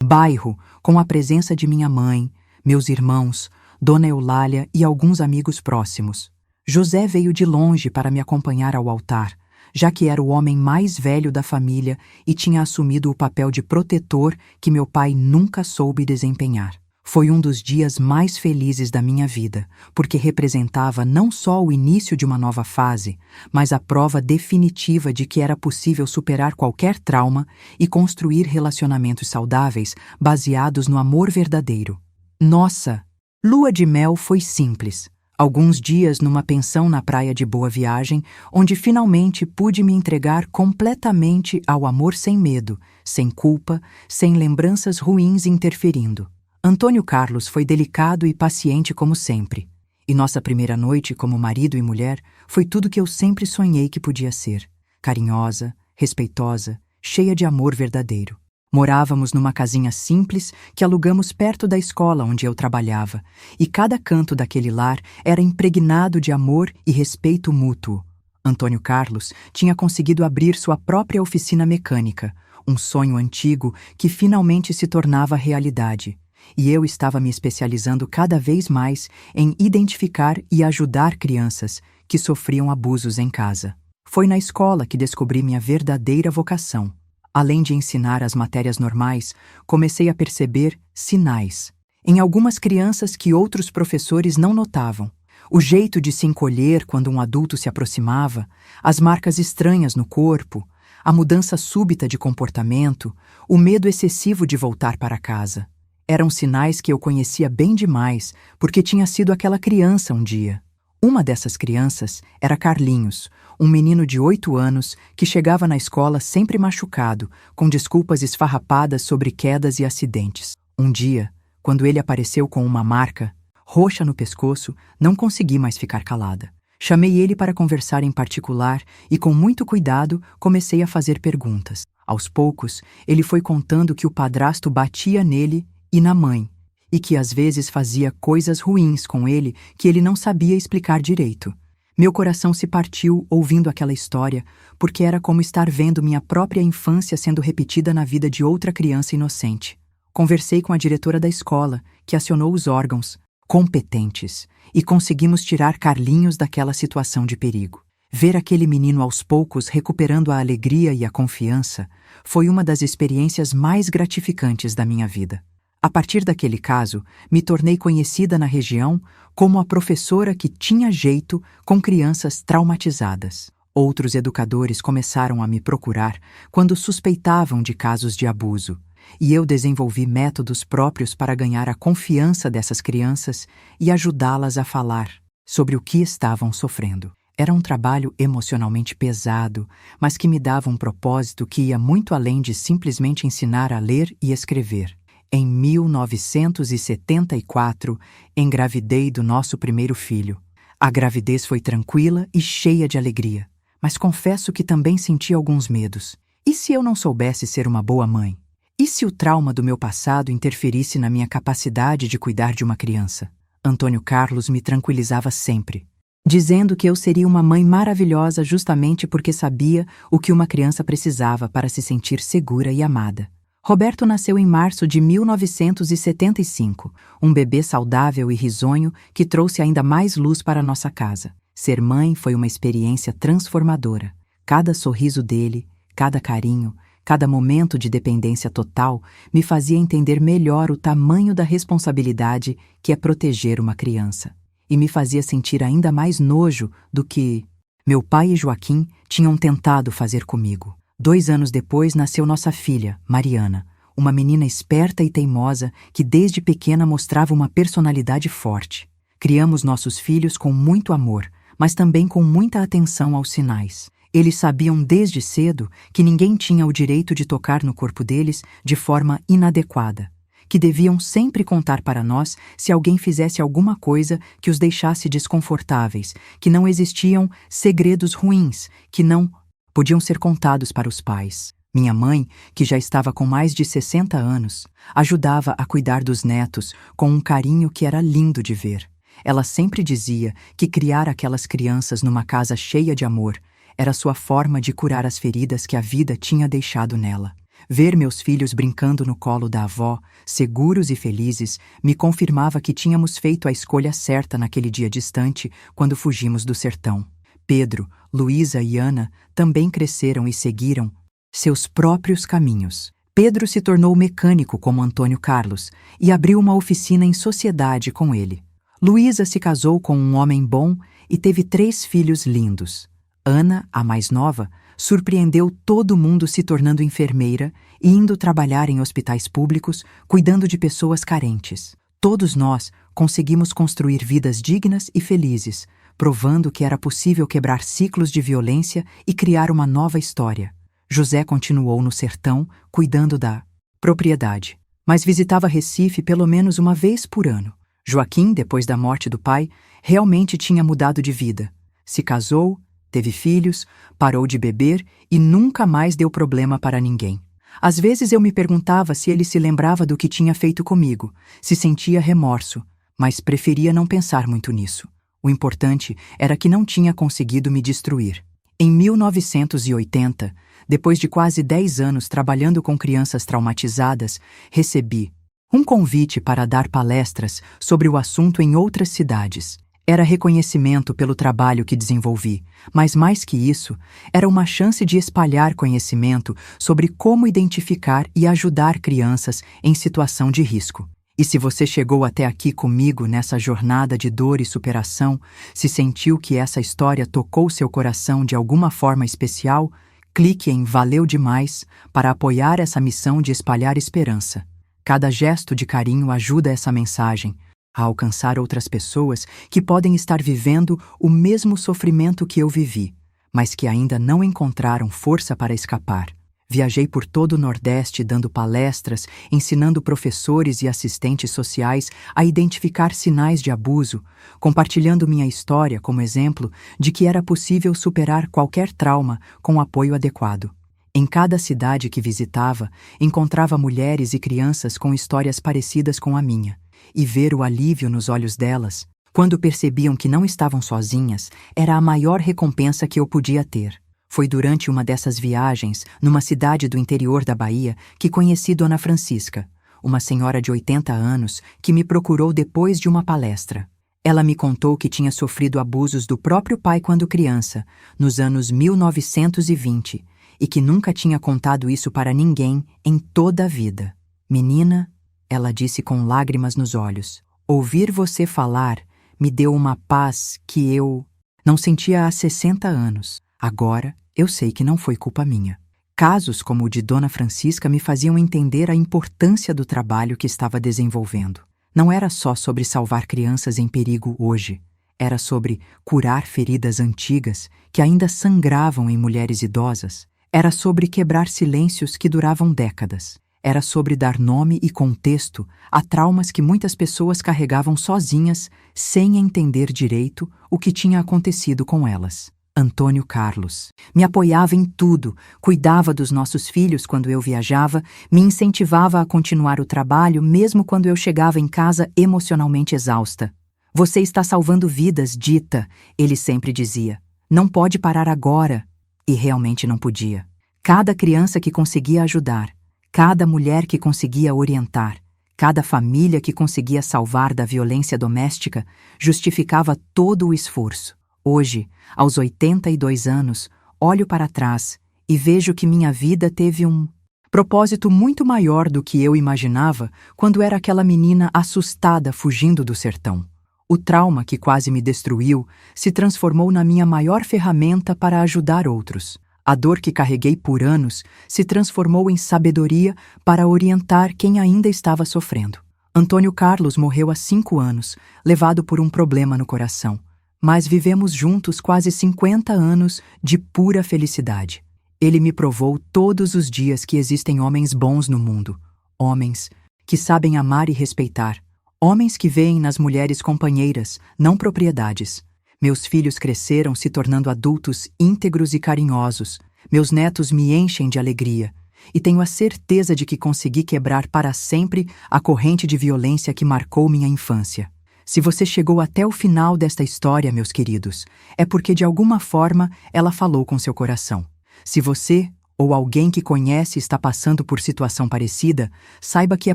bairro, com a presença de minha mãe, meus irmãos, Dona Eulália e alguns amigos próximos. José veio de longe para me acompanhar ao altar, já que era o homem mais velho da família e tinha assumido o papel de protetor que meu pai nunca soube desempenhar. Foi um dos dias mais felizes da minha vida, porque representava não só o início de uma nova fase, mas a prova definitiva de que era possível superar qualquer trauma e construir relacionamentos saudáveis baseados no amor verdadeiro. Nossa lua de mel foi simples. Alguns dias numa pensão na praia de Boa Viagem, onde finalmente pude me entregar completamente ao amor sem medo, sem culpa, sem lembranças ruins interferindo. Antônio Carlos foi delicado e paciente como sempre, e nossa primeira noite como marido e mulher foi tudo que eu sempre sonhei que podia ser: carinhosa, respeitosa, cheia de amor verdadeiro. Morávamos numa casinha simples que alugamos perto da escola onde eu trabalhava, e cada canto daquele lar era impregnado de amor e respeito mútuo. Antônio Carlos tinha conseguido abrir sua própria oficina mecânica, um sonho antigo que finalmente se tornava realidade, e eu estava me especializando cada vez mais em identificar e ajudar crianças que sofriam abusos em casa. Foi na escola que descobri minha verdadeira vocação. Além de ensinar as matérias normais, comecei a perceber sinais em algumas crianças que outros professores não notavam. O jeito de se encolher quando um adulto se aproximava, as marcas estranhas no corpo, a mudança súbita de comportamento, o medo excessivo de voltar para casa. Eram sinais que eu conhecia bem demais, porque tinha sido aquela criança um dia. Uma dessas crianças era Carlinhos, um menino de 8 anos que chegava na escola sempre machucado, com desculpas esfarrapadas sobre quedas e acidentes. Um dia, quando ele apareceu com uma marca roxa no pescoço, não consegui mais ficar calada. Chamei ele para conversar em particular e, com muito cuidado, comecei a fazer perguntas. Aos poucos, ele foi contando que o padrasto batia nele e na mãe, e que às vezes fazia coisas ruins com ele que ele não sabia explicar direito. Meu coração se partiu ouvindo aquela história, porque era como estar vendo minha própria infância sendo repetida na vida de outra criança inocente. Conversei com a diretora da escola, que acionou os órgãos competentes, e conseguimos tirar Carlinhos daquela situação de perigo. Ver aquele menino aos poucos recuperando a alegria e a confiança foi uma das experiências mais gratificantes da minha vida. A partir daquele caso, me tornei conhecida na região como a professora que tinha jeito com crianças traumatizadas. Outros educadores começaram a me procurar quando suspeitavam de casos de abuso, e eu desenvolvi métodos próprios para ganhar a confiança dessas crianças e ajudá-las a falar sobre o que estavam sofrendo. Era um trabalho emocionalmente pesado, mas que me dava um propósito que ia muito além de simplesmente ensinar a ler e escrever. Em 1974, engravidei do nosso primeiro filho. A gravidez foi tranquila e cheia de alegria, mas confesso que também senti alguns medos. E se eu não soubesse ser uma boa mãe? E se o trauma do meu passado interferisse na minha capacidade de cuidar de uma criança? Antônio Carlos me tranquilizava sempre, dizendo que eu seria uma mãe maravilhosa justamente porque sabia o que uma criança precisava para se sentir segura e amada. Roberto nasceu em março de 1975, um bebê saudável e risonho que trouxe ainda mais luz para nossa casa. Ser mãe foi uma experiência transformadora. Cada sorriso dele, cada carinho, cada momento de dependência total me fazia entender melhor o tamanho da responsabilidade que é proteger uma criança. E me fazia sentir ainda mais nojo do que meu pai e Joaquim tinham tentado fazer comigo. 2 anos depois nasceu nossa filha, Mariana, uma menina esperta e teimosa que desde pequena mostrava uma personalidade forte. Criamos nossos filhos com muito amor, mas também com muita atenção aos sinais. Eles sabiam desde cedo que ninguém tinha o direito de tocar no corpo deles de forma inadequada, que deviam sempre contar para nós se alguém fizesse alguma coisa que os deixasse desconfortáveis, que não existiam segredos ruins, que não podiam ser contados para os pais. Minha mãe, que já estava com mais de 60 anos, ajudava a cuidar dos netos com um carinho que era lindo de ver. Ela sempre dizia que criar aquelas crianças numa casa cheia de amor era sua forma de curar as feridas que a vida tinha deixado nela. Ver meus filhos brincando no colo da avó, seguros e felizes, me confirmava que tínhamos feito a escolha certa naquele dia distante quando fugimos do sertão. Pedro, Luísa e Ana também cresceram e seguiram seus próprios caminhos. Pedro se tornou mecânico como Antônio Carlos e abriu uma oficina em sociedade com ele. Luísa se casou com um homem bom e teve 3 filhos lindos. Ana, a mais nova, surpreendeu todo mundo se tornando enfermeira e indo trabalhar em hospitais públicos, cuidando de pessoas carentes. Todos nós conseguimos construir vidas dignas e felizes, provando que era possível quebrar ciclos de violência e criar uma nova história. José continuou no sertão, cuidando da propriedade, mas visitava Recife pelo menos uma vez por ano. Joaquim, depois da morte do pai, realmente tinha mudado de vida. Se casou, teve filhos, parou de beber e nunca mais deu problema para ninguém. Às vezes eu me perguntava se ele se lembrava do que tinha feito comigo, se sentia remorso, mas preferia não pensar muito nisso. O importante era que não tinha conseguido me destruir. Em 1980, depois de quase 10 anos trabalhando com crianças traumatizadas, recebi um convite para dar palestras sobre o assunto em outras cidades. Era reconhecimento pelo trabalho que desenvolvi, mas mais que isso, era uma chance de espalhar conhecimento sobre como identificar e ajudar crianças em situação de risco. E se você chegou até aqui comigo nessa jornada de dor e superação, se sentiu que essa história tocou seu coração de alguma forma especial, clique em Valeu Demais para apoiar essa missão de espalhar esperança. Cada gesto de carinho ajuda essa mensagem a alcançar outras pessoas que podem estar vivendo o mesmo sofrimento que eu vivi, mas que ainda não encontraram força para escapar. Viajei por todo o Nordeste dando palestras, ensinando professores e assistentes sociais a identificar sinais de abuso, compartilhando minha história como exemplo de que era possível superar qualquer trauma com apoio adequado. Em cada cidade que visitava, encontrava mulheres e crianças com histórias parecidas com a minha, e ver o alívio nos olhos delas, quando percebiam que não estavam sozinhas, era a maior recompensa que eu podia ter. Foi durante uma dessas viagens, numa cidade do interior da Bahia, que conheci Dona Francisca, uma senhora de 80 anos que me procurou depois de uma palestra. Ela me contou que tinha sofrido abusos do próprio pai quando criança, nos anos 1920, e que nunca tinha contado isso para ninguém em toda a vida. Menina, ela disse com lágrimas nos olhos, ouvir você falar me deu uma paz que eu não sentia há 60 anos. Agora, eu sei que não foi culpa minha. Casos como o de Dona Francisca me faziam entender a importância do trabalho que estava desenvolvendo. Não era só sobre salvar crianças em perigo hoje. Era sobre curar feridas antigas que ainda sangravam em mulheres idosas. Era sobre quebrar silêncios que duravam décadas. Era sobre dar nome e contexto a traumas que muitas pessoas carregavam sozinhas, sem entender direito o que tinha acontecido com elas. Antônio Carlos me apoiava em tudo, cuidava dos nossos filhos quando eu viajava, me incentivava a continuar o trabalho mesmo quando eu chegava em casa emocionalmente exausta. Você está salvando vidas, Dita, ele sempre dizia. Não pode parar agora. E realmente não podia. Cada criança que conseguia ajudar, cada mulher que conseguia orientar, cada família que conseguia salvar da violência doméstica justificava todo o esforço. Hoje, aos 82 anos, olho para trás e vejo que minha vida teve um propósito muito maior do que eu imaginava quando era aquela menina assustada fugindo do sertão. O trauma que quase me destruiu se transformou na minha maior ferramenta para ajudar outros. A dor que carreguei por anos se transformou em sabedoria para orientar quem ainda estava sofrendo. Antônio Carlos morreu há 5 anos, levado por um problema no coração. Mas vivemos juntos quase 50 anos de pura felicidade. Ele me provou todos os dias que existem homens bons no mundo, homens que sabem amar e respeitar, homens que veem nas mulheres companheiras, não propriedades. Meus filhos cresceram se tornando adultos íntegros e carinhosos, meus netos me enchem de alegria, e tenho a certeza de que consegui quebrar para sempre a corrente de violência que marcou minha infância. Se você chegou até o final desta história, meus queridos, é porque de alguma forma ela falou com seu coração. Se você ou alguém que conhece está passando por situação parecida, saiba que é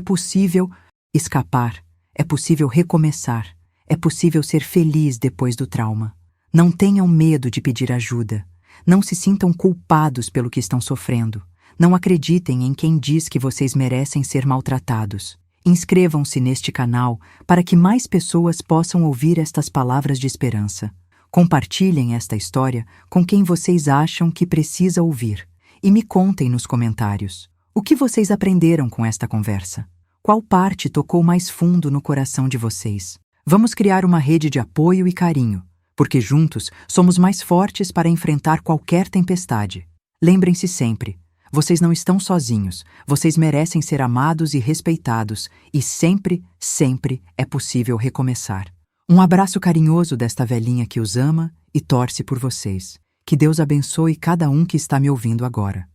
possível escapar, é possível recomeçar, é possível ser feliz depois do trauma. Não tenham medo de pedir ajuda. Não se sintam culpados pelo que estão sofrendo. Não acreditem em quem diz que vocês merecem ser maltratados. Inscrevam-se neste canal para que mais pessoas possam ouvir estas palavras de esperança. Compartilhem esta história com quem vocês acham que precisa ouvir. E me contem nos comentários. O que vocês aprenderam com esta conversa? Qual parte tocou mais fundo no coração de vocês? Vamos criar uma rede de apoio e carinho, porque juntos somos mais fortes para enfrentar qualquer tempestade. Lembrem-se sempre, vocês não estão sozinhos, vocês merecem ser amados e respeitados, e sempre, sempre é possível recomeçar. Um abraço carinhoso desta velhinha que os ama e torce por vocês. Que Deus abençoe cada um que está me ouvindo agora.